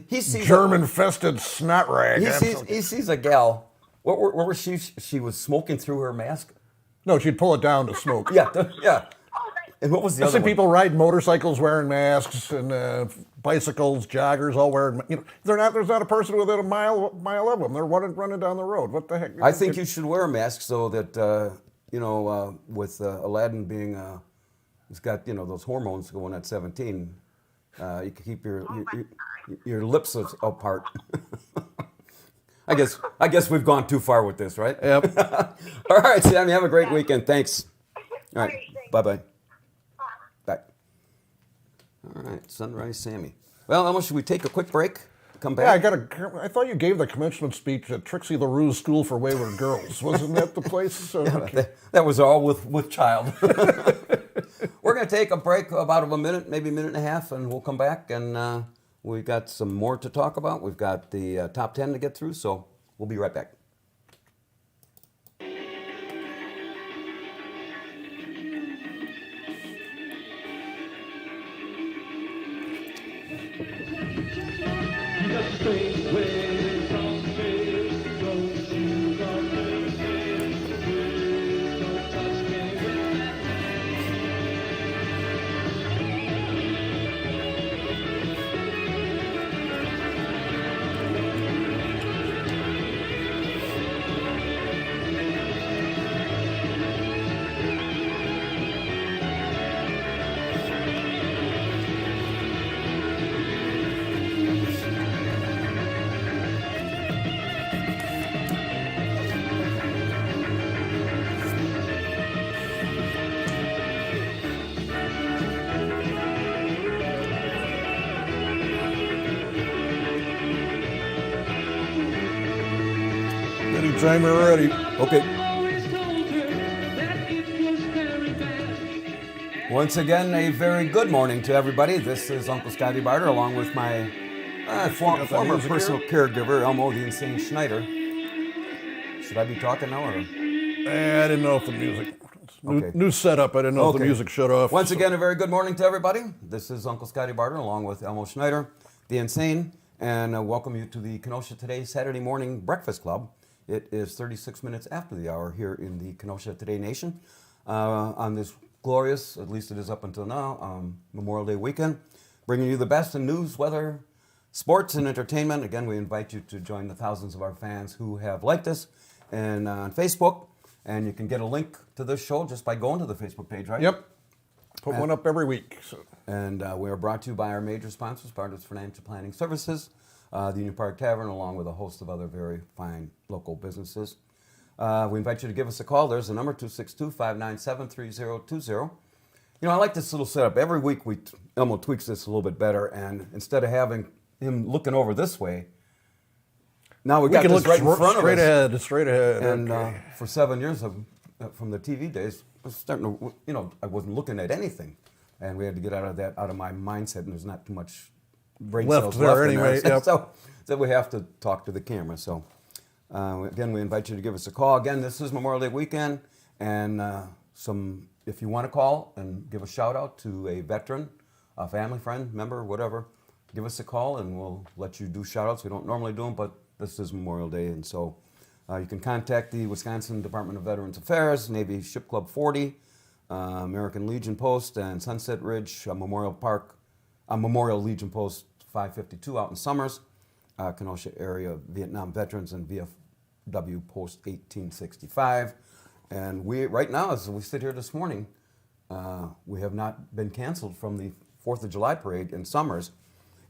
he sees Germ-infested snot rag. he sees a gal. What was she? She was smoking through her mask. No, she'd pull it down to smoke. Yeah. Oh, And what was the I other see one? people ride motorcycles wearing masks, and bicycles, joggers all wearing. There's not a person within a mile of them. They're running down the road. What the heck? I think you should wear a mask so that with Aladdin being, he's got those hormones going at 17. You can keep your lips apart. I guess we've gone too far with this, right? Yep. All right, Sammy, have a great weekend. Thanks. All right, Great, thanks. bye-bye. Bye. All right, Sunrise Sammy. Well, Elmo, should we take a quick break? Come back? Yeah, I thought you gave the commencement speech at Trixie LaRue's School for Wayward Girls. Wasn't that the place? That was all with child. We're going to take a break, about a minute, maybe a minute and a half, and we'll come back, and we've got some more to talk about. We've got the top 10 to get through, so we'll be right back. Anytime you're ready. Okay. Once again, a very good morning to everybody. This is Uncle Scottie Barter, along with my former personal caregiver, Elmo the Insane Schneider. Should I be talking now, or? I didn't know if the music. Okay. New setup. I didn't know if the music shut off. Once again, a very good morning to everybody. This is Uncle Scottie Barter, along with Elmo Schneider, the Insane, and welcome you to the Kenosha Today Saturday Morning Breakfast Club. It is 36 minutes after the hour here in the Kenosha Today Nation on this glorious, at least it is up until now, Memorial Day weekend, bringing you the best in news, weather, sports, and entertainment. Again, we invite you to join the thousands of our fans who have liked us and on Facebook, and you can get a link to this show just by going to the Facebook page, right? Yep. Put one up every week. So. And we are brought to you by our major sponsors, Barter's Financial Planning Services, the Union Park Tavern, along with a host of other very fine local businesses. We invite you to give us a call. There's the number, 262-597-3020. You know, I like this little setup. Every week, Elmo tweaks this a little bit better, and instead of having him looking over this way, now we got can this look right in front of us. Straight ahead. And okay. For 7 years from the TV days, I was starting to, I wasn't looking at anything. And we had to get out of my mindset, and there's not too much brain cells there left anyway. in there. Yep. So we have to talk to the camera. So again, we invite you to give us a call. Again, this is Memorial Day weekend, and if you want to call and give a shout out to a veteran, a family friend, member, whatever, give us a call, and we'll let you do shout outs. We don't normally do them, but this is Memorial Day, and so you can contact the Wisconsin Department of Veterans Affairs, Navy Ship Club 40, American Legion Post, and Sunset Ridge Memorial Legion Post 552 out in Summers, Kenosha area Vietnam Veterans, and VFW Post 1865. And we, right now, as we sit here this morning, we have not been canceled from the 4th of July parade in Summers.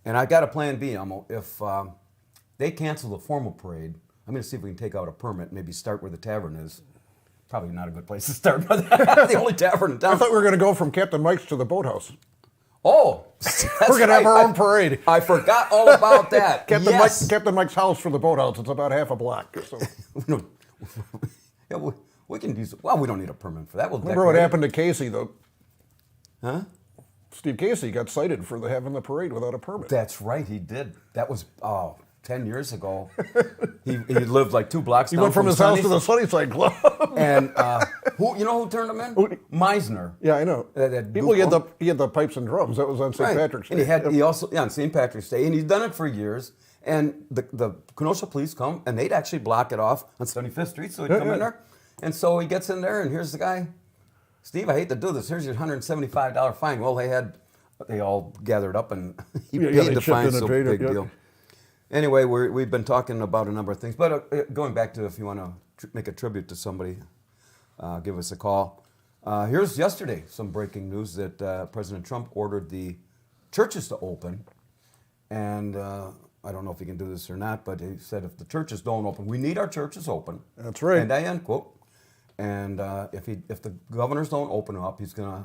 And I got a plan B, Elmo. If they cancel the formal parade, I'm going to see if we can take out a permit, maybe start where the tavern is. Probably not a good place to start, but the only tavern in town. I thought we were going to go from Captain Mike's to the boathouse. Oh, we're going to have our own parade. I forgot all about that. Captain Mike's house for the boathouse. It's about half a block. So. We can use. Well, we don't need a permit for that. We'll Remember what happened to Casey, though? Huh? Steve Casey got cited for having the parade without a permit. That's right, he did. That was 10 years ago. he lived like 2 blocks down. He went from his house to the Sunnyside Club. And who turned him in? Meisner. Yeah, I know. He had the pipes and drums. That was on St. Patrick's Day. And he also on St. Patrick's Day, and he's done it for years. And the Kenosha police come, and they'd actually block it off on 75th Street, so he'd come in there. And so he gets in there, and here's the guy. Steve, I hate to do this. Here's your $175 fine. Well, they all gathered up, and he paid the fine, so big deal. Anyway, we've been talking about a number of things, but going back to if you want to make a tribute to somebody, give us a call. Here's yesterday some breaking news that President Trump ordered the churches to open, and I don't know if he can do this or not, but he said if the churches don't open, we need our churches open. That's right. And I end quote. And if the governors don't open them up, he's going to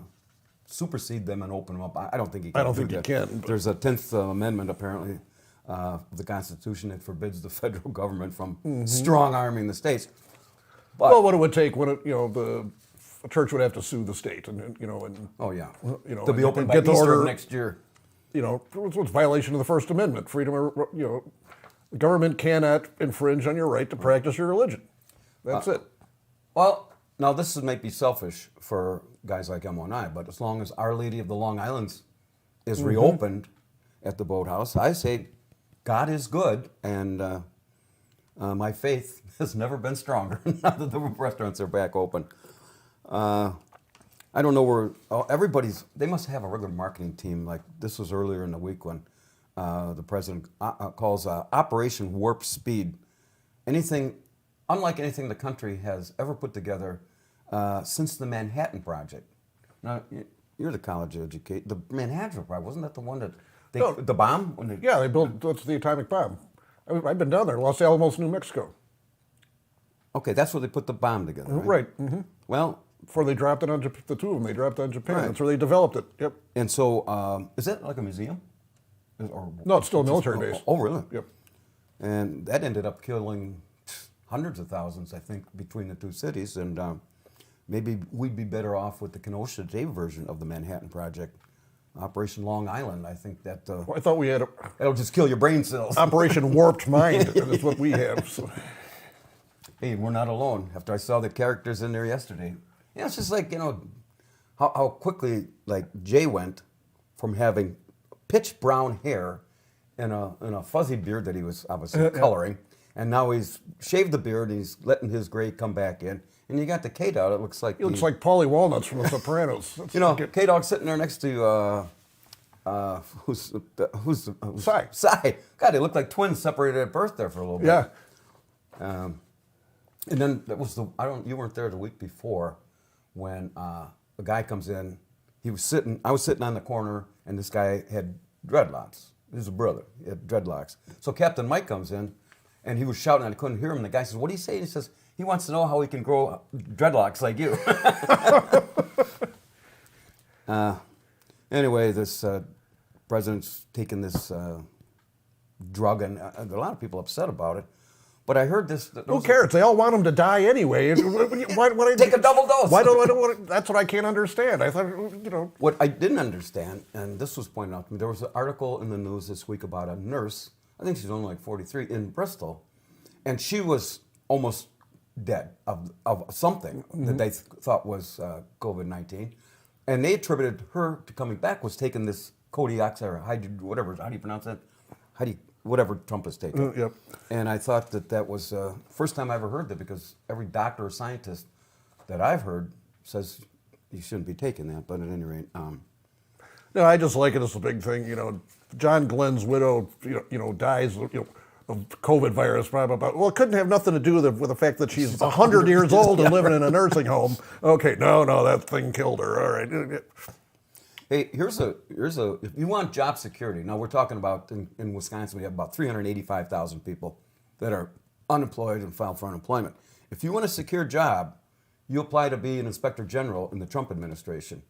supersede them and open them up. I don't think he can. I don't think he can. There's a 10th Amendment apparently of the Constitution that forbids the federal government from strong-arming the states. But, well, what it would take when the church would have to sue the state, and oh yeah, to be open by Easter of next year. It's a violation of the First Amendment. Freedom of, the government cannot infringe on your right to practice your religion. That's it. Well, now this might be selfish for guys like Elmo and I, but as long as Our Lady of the Long Islands is reopened at the boathouse, I say God is good, and my faith has never been stronger now that the restaurants are back open. I don't know where everybody's. They must have a regular marketing team. Like this was earlier in the week when the president calls Operation Warp Speed. Unlike anything the country has ever put together since the Manhattan Project. Now, you're the college educated. The Manhattan Project, wasn't that the one that the bomb? Yeah, they built that's the atomic bomb. I've been down there, Los Alamos, New Mexico. Okay, that's where they put the bomb together, right? Right. Mm-hmm. Well, Before they dropped it on the two of them, they dropped it on Japan. Right. That's where they developed it. Yep. and so is that like a museum? Or No, it's still a military base. Oh, really? Yep. And that ended up killing hundreds of thousands, I think, between the two cities. And maybe we'd be better off with the Kenosha today version of the Manhattan Project, Operation Long Island. I think that Well, I thought we had that'll just kill your brain cells. Operation Warped Mind. That's what we have. So. Hey, we're not alone. After I saw the characters in there yesterday, it's just like how quickly like Jay went from having pitch brown hair and a fuzzy beard that he was obviously coloring, and now he's shaved the beard and he's letting his gray come back in, and you got the K-Dog. It looks like It looks like Paulie Walnuts from The Sopranos. That's K-Dog sitting there next to who's Cy. Cy. God, they look like twins separated at birth there for a little bit. Yeah. And then that was you weren't there the week before when a guy comes in. I was sitting on the corner, and this guy had dreadlocks. This is a brother. He had dreadlocks. So Captain Mike comes in, and he was shouting, and I couldn't hear him. And the guy says, "What do you say?" And he says, he wants to know how he can grow dreadlocks like you. Anyway, this president's taking this drug, and a lot of people upset about it. But I heard this. Who cares? They all want him to die anyway. Why Take a double dose. Why don't I don't want? That's what I can't understand. I thought What I didn't understand, and this was pointed out to me, there was an article in the news this week about a nurse. I think she's only like 43 in Bristol, and she was almost dead of something that they thought was COVID-19, and they attributed her to coming back was taking this Kodiak or whatever. How do you pronounce that? Whatever Trump is taking. Yep. And I thought that was first time I ever heard that, because every doctor or scientist that I've heard says you shouldn't be taking that. But at any rate, No, I just like it as a big thing. John Glenn's widow, dies, of COVID virus. Blah, blah, blah. Well, it couldn't have nothing to do with the fact that she's 100 years old and living in a nursing home. Okay, no, that thing killed her. All right. hey, here's a if you want job security. Now we're talking about in Wisconsin we have about 385,000 people that are unemployed and filed for unemployment. If you want a secure job, you apply to be an inspector general in the Trump administration.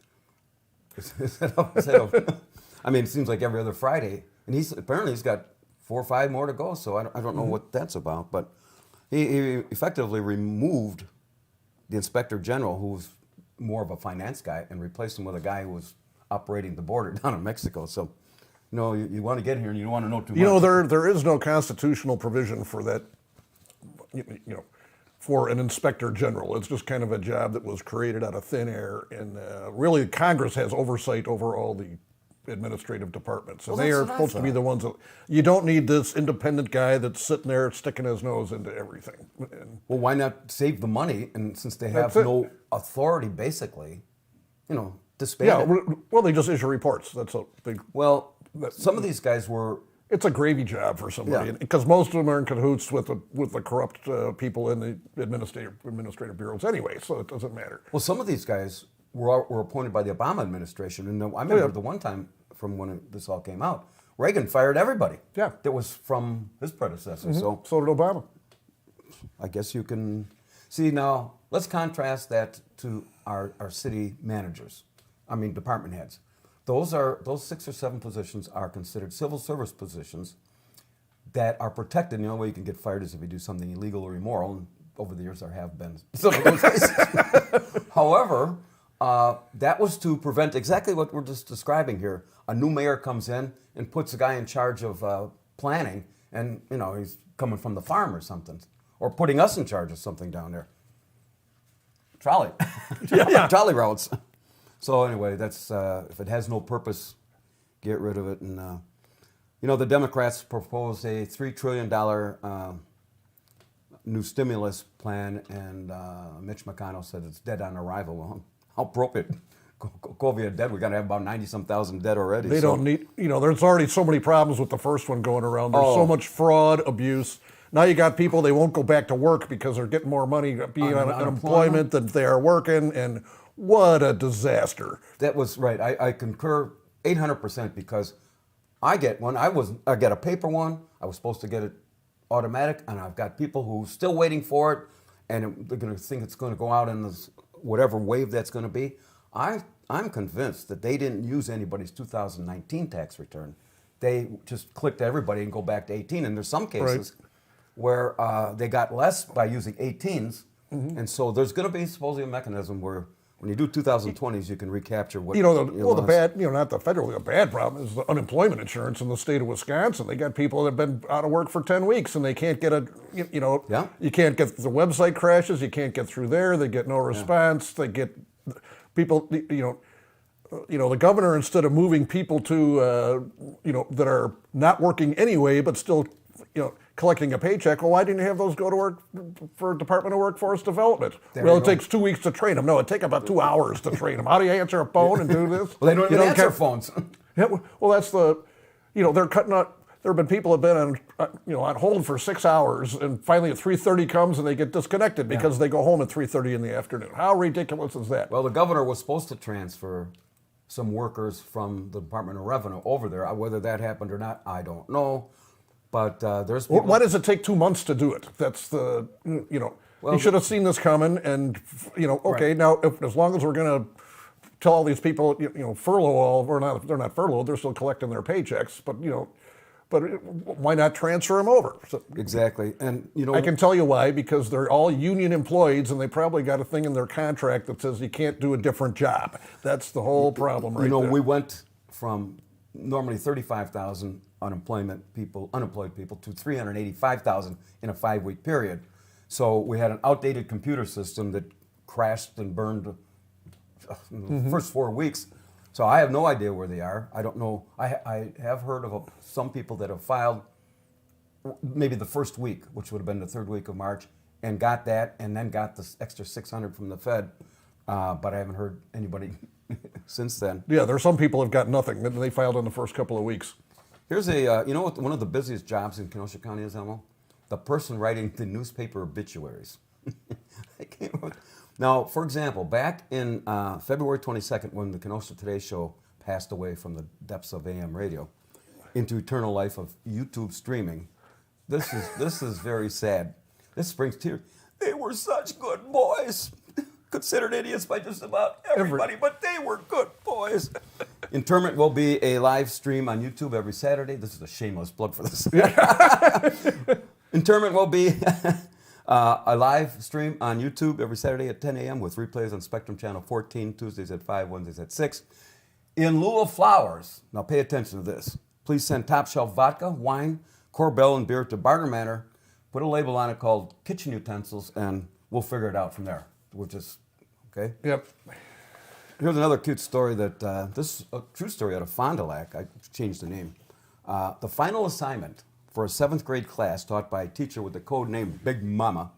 I mean, it seems like every other Friday, and he's got 4 or 5 more to go. So I don't know what that's about, but he effectively removed the inspector general, who was more of a finance guy, and replaced him with a guy who was operating the border down in Mexico. So, you want to get here and you don't want to know too much. There is no constitutional provision for that. For an inspector general, it's just kind of a job that was created out of thin air, and really Congress has oversight over all the administrative departments, and they are supposed to be the ones that you don't need this independent guy that's sitting there sticking his nose into everything. Well, why not save the money? And since they have no authority, basically, disband it. Well, they just issue reports. That's a big. Well, some of these guys were. It's a gravy job for somebody, because most of them are in cahoots with the corrupt people in the administrative bureaus anyway, so it doesn't matter. Well, some of these guys were appointed by the Obama administration, and I remember the one time from when this all came out, Reagan fired everybody. Yeah. That was from his predecessor. So did Obama. I guess you can see now. Let's contrast that to our city managers. I mean, department heads. Those 6 or 7 positions are considered civil service positions that are protected. The only way you can get fired is if you do something illegal or immoral. And over the years, there have been some of those cases. However, that was to prevent exactly what we're just describing here. A new mayor comes in and puts a guy in charge of planning, and he's coming from the farm or something, or putting us in charge of something down there. Trolley, trolley routes. So anyway, that's if it has no purpose, get rid of it. And You know, the Democrats proposed a $3 trillion new stimulus plan, and Mitch McConnell said it's dead on arrival. Well, how appropriate. COVID dead. We're going to have about 90-some thousand dead already. They don't need, there's already so many problems with the first one going around. There's so much fraud, abuse. Now you got people, they won't go back to work because they're getting more money being on unemployment than they are working, and what a disaster. That was right. I concur 800% because I get one. I get a paper one. I was supposed to get it automatic, and I've got people who are still waiting for it, and they're going to think it's going to go out in this whatever wave that's going to be. I'm convinced that they didn't use anybody's 2019 tax return. They just clicked everybody and go back to 18. And there's some cases where they got less by using 18s. Mm-hmm. And so there's going to be supposedly a mechanism where when you do 2020s, you can recapture what the bad, not the federal, the bad problem is the unemployment insurance in the state of Wisconsin. They got people that have been out of work for 10 weeks and they can't get you can't get, the website crashes, you can't get through there, they get no response, they get people, the governor, instead of moving people to, that are not working anyway, but still, collecting a paycheck. Well, why didn't you have those go to work for Department of Workforce Development? It takes 2 weeks to train them. No, it takes about 2 hours to train them. How do you answer a phone and do this? Well, they don't even answer phones. Yeah, well, that's they're cutting out. There have been people who have been on hold for 6 hours, and finally at 3:30 comes and they get disconnected because they go home at 3:30 in the afternoon. How ridiculous is that? Well, the governor was supposed to transfer some workers from the Department of Revenue over there. Whether that happened or not, I don't know. But there's people. Why does it take 2 months to do it? That's the you should have seen this coming, and now as long as we're going to tell all these people furlough all, or not, they're not furloughed, they're still collecting their paychecks, but But why not transfer them over? So, exactly. And I can tell you why, because they're all union employees and they probably got a thing in their contract that says you can't do a different job. That's the whole problem right there. We went from normally 35,000 unemployed people to 385,000 in a 5-week period. So we had an outdated computer system that crashed and burned the first 4 weeks. So I have no idea where they are. I don't know. I have heard of some people that have filed maybe the first week, which would have been the third week of March, and got that, and then got this extra 600 from the Fed. But I haven't heard anybody since then. Yeah, there are some people who've got nothing. They filed in the first couple of weeks. Here's a, you know what one of the busiest jobs in Kenosha County is, Elmo? The person writing the newspaper obituaries. Now, for example, back in February 22nd, when the Kenosha Today show passed away from the depths of AM radio into eternal life of YouTube streaming, this is very sad. This brings tears. They were such good boys. Considered idiots by just about everybody, but they were good boys. Interment will be a live stream on YouTube every Saturday. This is a shameless plug for this. Interment will be a live stream on YouTube every Saturday at 10 a.m. with replays on Spectrum Channel 14, Tuesdays at 5, Wednesdays at 6. In lieu of flowers, now pay attention to this. Please send top shelf vodka, wine, Corbel, and beer to Barter Manor. Put a label on it called kitchen utensils, and we'll figure it out from there. Which is, okay? Yep. Here's another cute story that, this is a true story out of Fond du Lac. I changed the name. The final assignment for a 7th grade class taught by a teacher with the code name Big Mama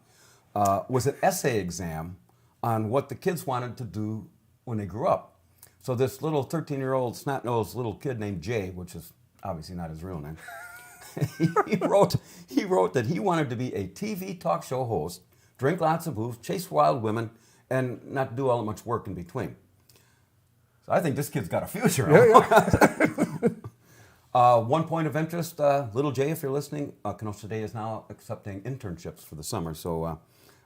was an essay exam on what the kids wanted to do when they grew up. So this little 13-year-old snot-nosed little kid named Jay, which is obviously not his real name, he wrote that he wanted to be a TV talk show host, drink lots of booze, chase wild women, and not do all that much work in between. So I think this kid's got a future. Yeah. 1 point of interest, little Jay, if you're listening, Kenosha Today is now accepting internships for the summer. So,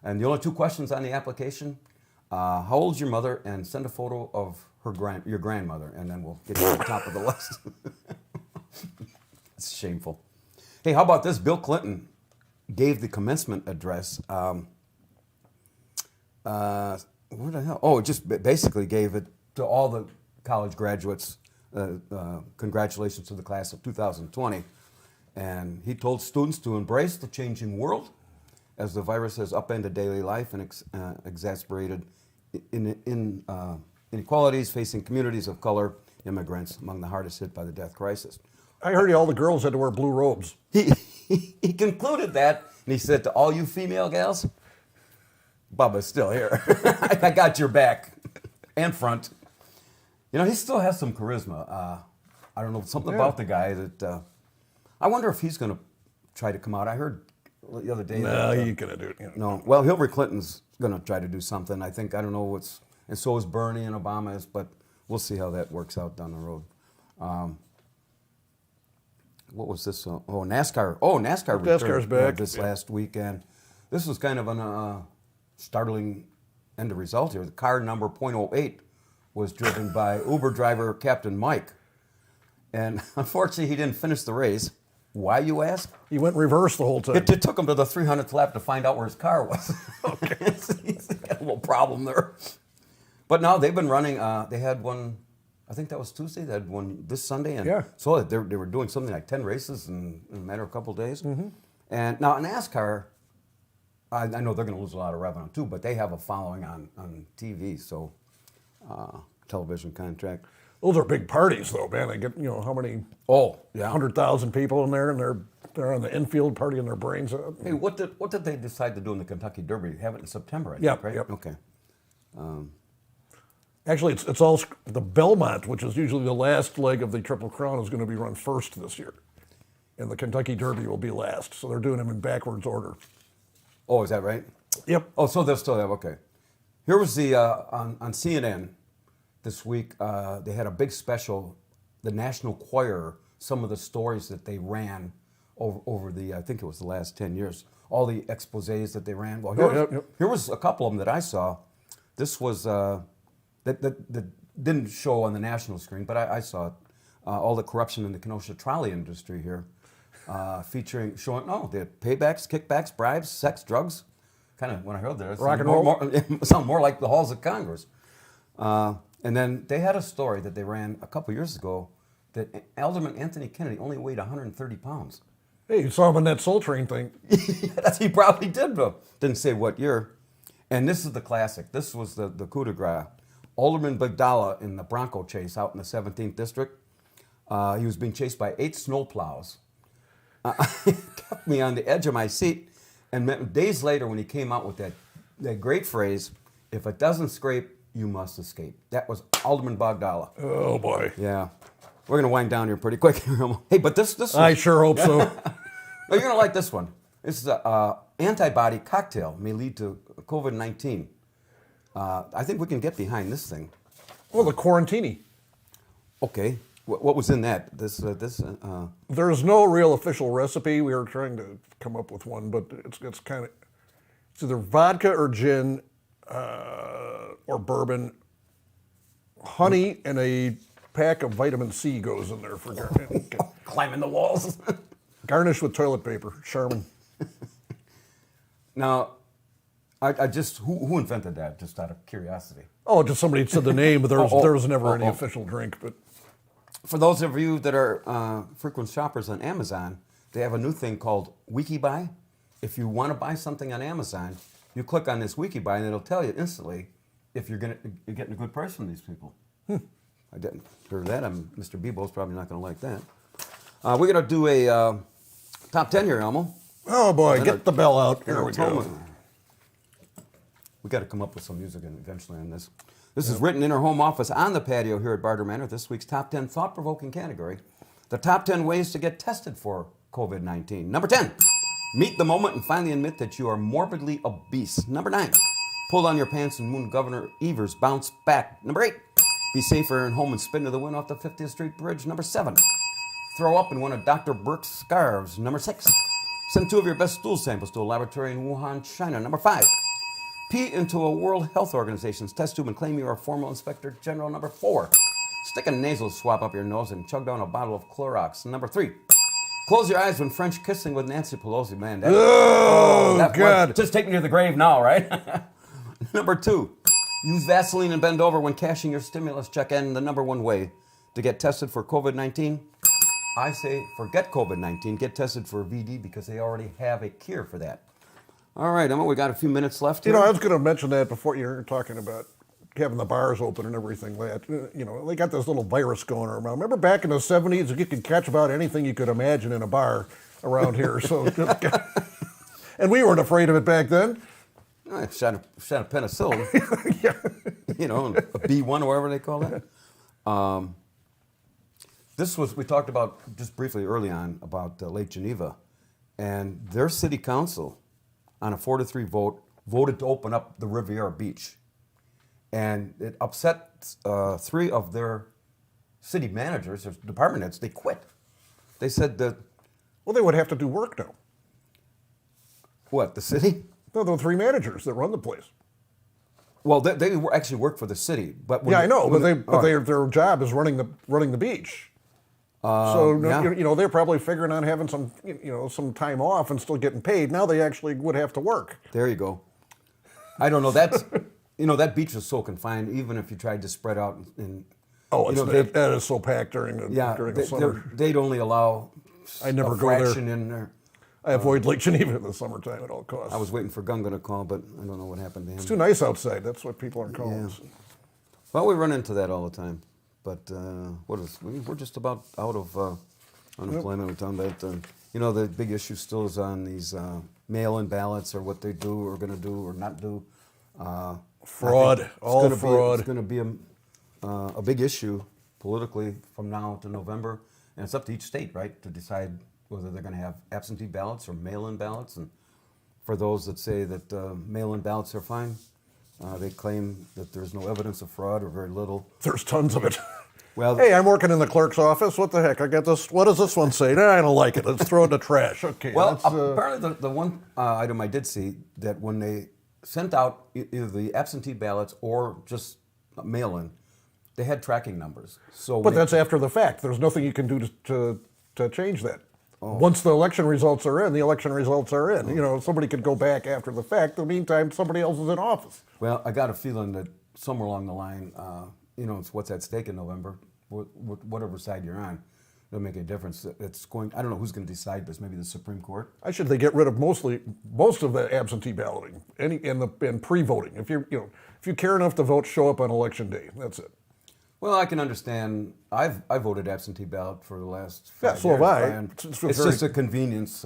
and the only 2 questions on the application, how old's your mother, and send a photo of your grandmother, and then we'll get you to the top of the list. It's shameful. Hey, how about this? Bill Clinton gave the commencement address. What the hell? Oh, just basically gave it to all the college graduates. Congratulations to the class of 2020. And he told students to embrace the changing world as the virus has upended daily life and exacerbated inequalities facing communities of color, immigrants, among the hardest hit by the death crisis. I heard all the girls had to wear blue robes. He concluded that, and he said to all you female gals, Bubba's still here. I got your back and front. You know, he still has some charisma. I don't know, something about the guy that, I wonder if he's going to try to come out. I heard the other day No, that... he ain't gonna do it. You know. No, well, Hillary Clinton's going to try to do something. I think, I don't know what's, and so is Bernie and Obama is, but we'll see how that works out down the road. What was this? NASCAR. Oh, NASCAR returned NASCAR's back. This last weekend. This was kind of an startling end of result here. The car number .08 was driven by Uber driver Captain Mike. And unfortunately, he didn't finish the race. Why, you ask? He went reverse the whole time. It took him to the 300th lap to find out where his car was. Okay. He's got a little problem there. But now they've been running, they had one, I think that was Tuesday, they had one this Sunday. And Yeah. so they were doing something like 10 races in a matter of a couple of days. Mm-hmm. And now NASCAR, I know they're going to lose a lot of revenue too, but they have a following on TV, so television contract. Those are big parties, though, man. They get, how many? Oh, yeah. 100,000 people in there, and they're on the infield partying their brains out. Hey, what did they decide to do in the Kentucky Derby? Have it in September, I think, Yep, right? yep. Okay. Actually, it's all the Belmont, which is usually the last leg of the Triple Crown, is going to be run first this year, and the Kentucky Derby will be last. So they're doing them in backwards order. Oh, is that right? Yep. Oh, so they'll still have, okay. Here was the, on CNN this week, they had a big special, the National Choir, some of the stories that they ran over the, I think it was the last 10 years, all the exposés that they ran. Well, here was a couple of them that I saw. This was, that didn't show on the national screen, but I saw it. All the corruption in the Kenosha trolley industry here, showing, the paybacks, kickbacks, bribes, sex, drugs. Kind of, when I heard that, it sounded more like the halls of Congress. And then they had a story that they ran a couple years ago that Alderman Anthony Kennedy only weighed 130 pounds. Hey, you saw him in that Soul Train thing. He probably did, though. Didn't say what year. And this is the classic. This was the coup de grace. Alderman Bigdala in the Bronco chase out in the 17th District. He was being chased by 8 snowplows. It kept me on the edge of my seat. And days later, when he came out with that great phrase, if it doesn't scrape, you must escape. That was Alderman Bogdala. Oh, boy. Yeah. We're going to wind down here pretty quick. Hey, but this I sure hope so. No, you're going to like this one. This is an antibody cocktail may lead to COVID-19. I think we can get behind this thing. Well, the Quarantini. Okay. What was in that? There's no real official recipe. We were trying to come up with one, but it's kind of, it's either vodka or gin or bourbon, honey, and a pack of vitamin C goes in there for climbing the walls. Garnished with toilet paper. Charmin. Now, I just, who invented that, just out of curiosity? Oh, just somebody said the name, but there was never any official drink. But for those of you that are frequent shoppers on Amazon, they have a new thing called WikiBuy. If you want to buy something on Amazon, you click on this WikiBuy and it'll tell you instantly if you're getting a good price from these people. I didn't hear that. Mr. Bebo's probably not going to like that. We're going to do a top 10 here, Elmo. oh boy, get the bell out. Here we go. We got to come up with some music eventually on this. This is written in our home office on the patio here at Barter Manor. This week's top 10 thought-provoking category: the top 10 ways to get tested for COVID-19. Number 10, meet the moment and finally admit that you are morbidly obese. Number 9, pull down your pants and moon Governor Evers bounce back. Number 8, be safer and home and spin to the wind off the 50th Street Bridge. Number 7, throw up in one of Dr. Burke's scarves. Number 6, send 2 of your best stool samples to a laboratory in Wuhan, China. Number 5, pee into a World Health Organization's test tube and claim you are a formal inspector general. Number 4, stick a nasal swab up your nose and chug down a bottle of Clorox. Number 3, close your eyes when French kissing with Nancy Pelosi. Man, that God. just take me to the grave now, right? Number 2, use Vaseline and bend over when cashing your stimulus check. And the number 1 way to get tested for COVID-19, I say forget COVID-19, get tested for VD because they already have a cure for that. All right, Emma, we got a few minutes left here. I was going to mention that before you were talking about having the bars open and everything. They got this little virus going around. Remember back in the 70s, you could catch about anything you could imagine in a bar around here. So, and we weren't afraid of it back then. I shot a penicillin. Yeah. A B1 or whatever they call that. We talked about just briefly early on about Lake Geneva, and their city council, on a 4-3 vote, voted to open up the Riviera Beach. And it upset 3 of their city managers, or department heads. They quit. They said that. Well, they would have to do work now. What, the city? No, the 3 managers that run the place. Well, they actually work for the city, but Yeah, I know, but their job is running the beach. So yeah. They're probably figuring on having some time off and still getting paid. Now they actually would have to work. There you go. I don't know. That's that beach is so confined. Even if you tried to spread out and that is so packed during the summer. They'd only allow I never a go there. fraction in there. I avoid Lake Geneva in the summertime at all costs. I was waiting for Gunga to call, but I don't know what happened to him. It's too nice outside. That's what people are calling. Yeah. Well, we run into that all the time. But we're just about out of unemployment. We're talking about, the big issue still is on these mail-in ballots, or what they do or going to do or not do. Fraud, all fraud. It's going to be a big issue politically from now to November, and it's up to each state, right, to decide whether they're going to have absentee ballots or mail-in ballots. And for those that say that mail-in ballots are fine, they claim that there's no evidence of fraud or very little. There's tons of it. Well, hey, I'm working in the clerk's office. What the heck? I got this. What does this one say? Nah, I don't like it. Let's throw it in the trash. Okay. Well, apparently the one item I did see, that when they sent out either the absentee ballots or just mail-in, they had tracking numbers. But that's after the fact. There's nothing you can do to change that. Oh. Once the election results are in, the election results are in. Somebody could go back after the fact. In the meantime, somebody else is in office. Well, I got a feeling that somewhere along the line, it's what's at stake in November. Whatever side you're on, it'll make a difference. I don't know who's going to decide this. Maybe the Supreme Court. I should they get rid of most of the absentee balloting and pre-voting. If you care enough to vote, show up on election day. That's it. Well, I can understand. I voted absentee ballot for the last 5 years. So have I. It's just a convenience,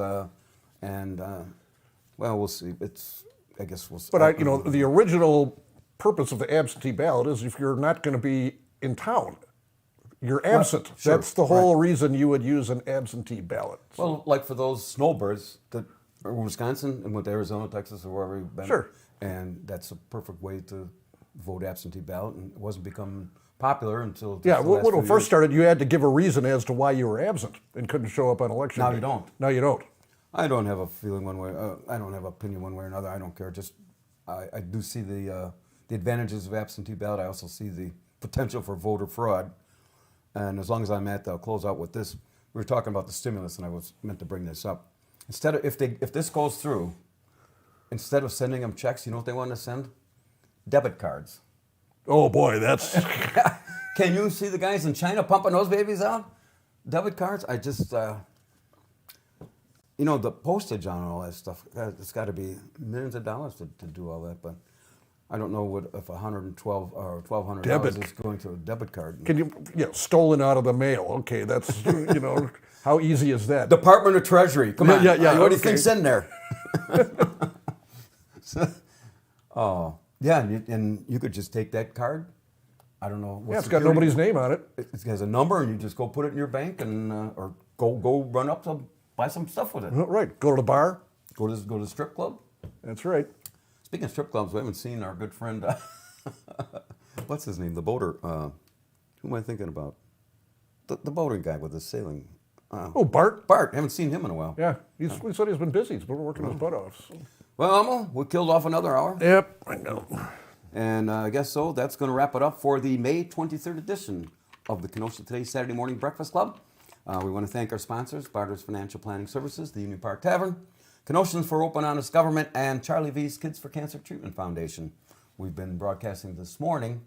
and we'll see. I guess we'll see. But the original purpose of the absentee ballot is if you're not going to be in town, you're absent. Well, sure, that's the whole reason you would use an absentee ballot. Well, like for those snowbirds that are in Wisconsin and went to Arizona, Texas, or wherever you've been. Sure. And that's a perfect way to vote absentee ballot, and it wasn't becoming popular until when it first started, you had to give a reason as to why you were absent and couldn't show up on election day. Now you don't. Now you don't. I don't have a feeling one way. I don't have an opinion one way or another. I don't care. Just I do see the advantages of absentee ballot. I also see the potential for voter fraud. And as long as I'm at, I'll close out with this. We were talking about the stimulus, and I was meant to bring this up. Instead of if this goes through, instead of sending them checks, you know what they want to send? Debit cards. Oh boy, that's. Can you see the guys in China pumping those babies out? Debit cards? I just, the postage on all that stuff, it's got to be millions of dollars to do all that. But I don't know if $112 or $1,200 is going to a debit card. Can you, stolen out of the mail? Okay, that's, how easy is that? Department of Treasury, come on. Yeah, what do you think's in there? Yeah, and you could just take that card. I don't know. It's got nobody's name on it. It has a number, and you just go put it in your bank, and or go run up to buy some stuff with it. Right. Go to the bar. Go to the strip club. That's right. Speaking of strip clubs, we haven't seen our good friend. What's his name? The boater. Who am I thinking about? The boating guy with the sailing. Bart. Bart. Haven't seen him in a while. Yeah. He said he's been busy. He's been working his butt off. So. Well, Elmo, we killed off another hour. Yep, I know. And I guess so. That's going to wrap it up for the May 23rd edition of the Kenosha Today Saturday Morning Breakfast Club. We want to thank our sponsors, Barter's Financial Planning Services, the Union Park Tavern, Kenoshans for Open Honest Government, and Charlie V's Kids for Cancer Treatment Foundation. We've been broadcasting this morning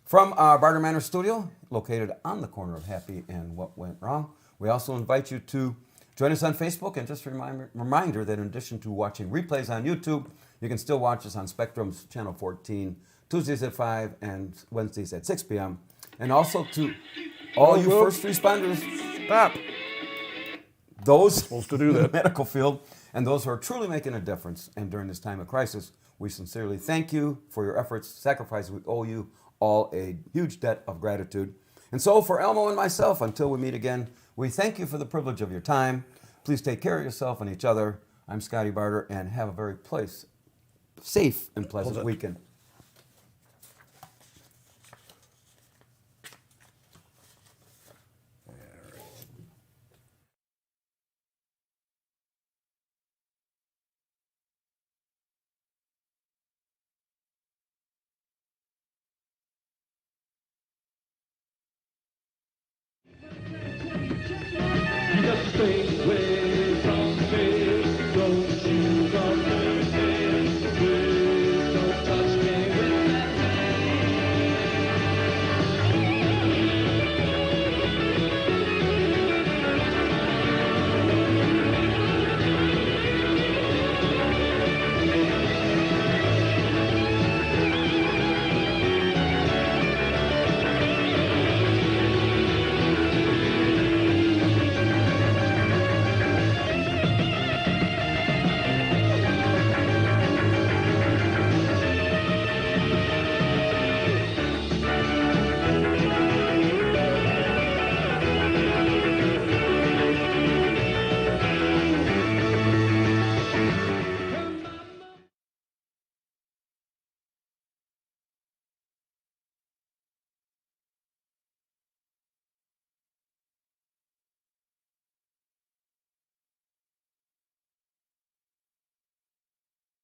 from our Barter Manor studio, located on the corner of Happy and What Went Wrong. We also invite you to join us on Facebook, and just a reminder that in addition to watching replays on YouTube, you can still watch us on Spectrum's Channel 14 Tuesdays at 5 and Wednesdays at 6 p.m. And also to all you first responders, Stop. those Supposed to do in the that. medical field, and those who are truly making a difference. And during this time of crisis, we sincerely thank you for your efforts, sacrifices. We owe you all a huge debt of gratitude. And so for Elmo and myself, until we meet again, we thank you for the privilege of your time. Please take care of yourself and each other. I'm Scottie Barter, and have a very safe and pleasant weekend.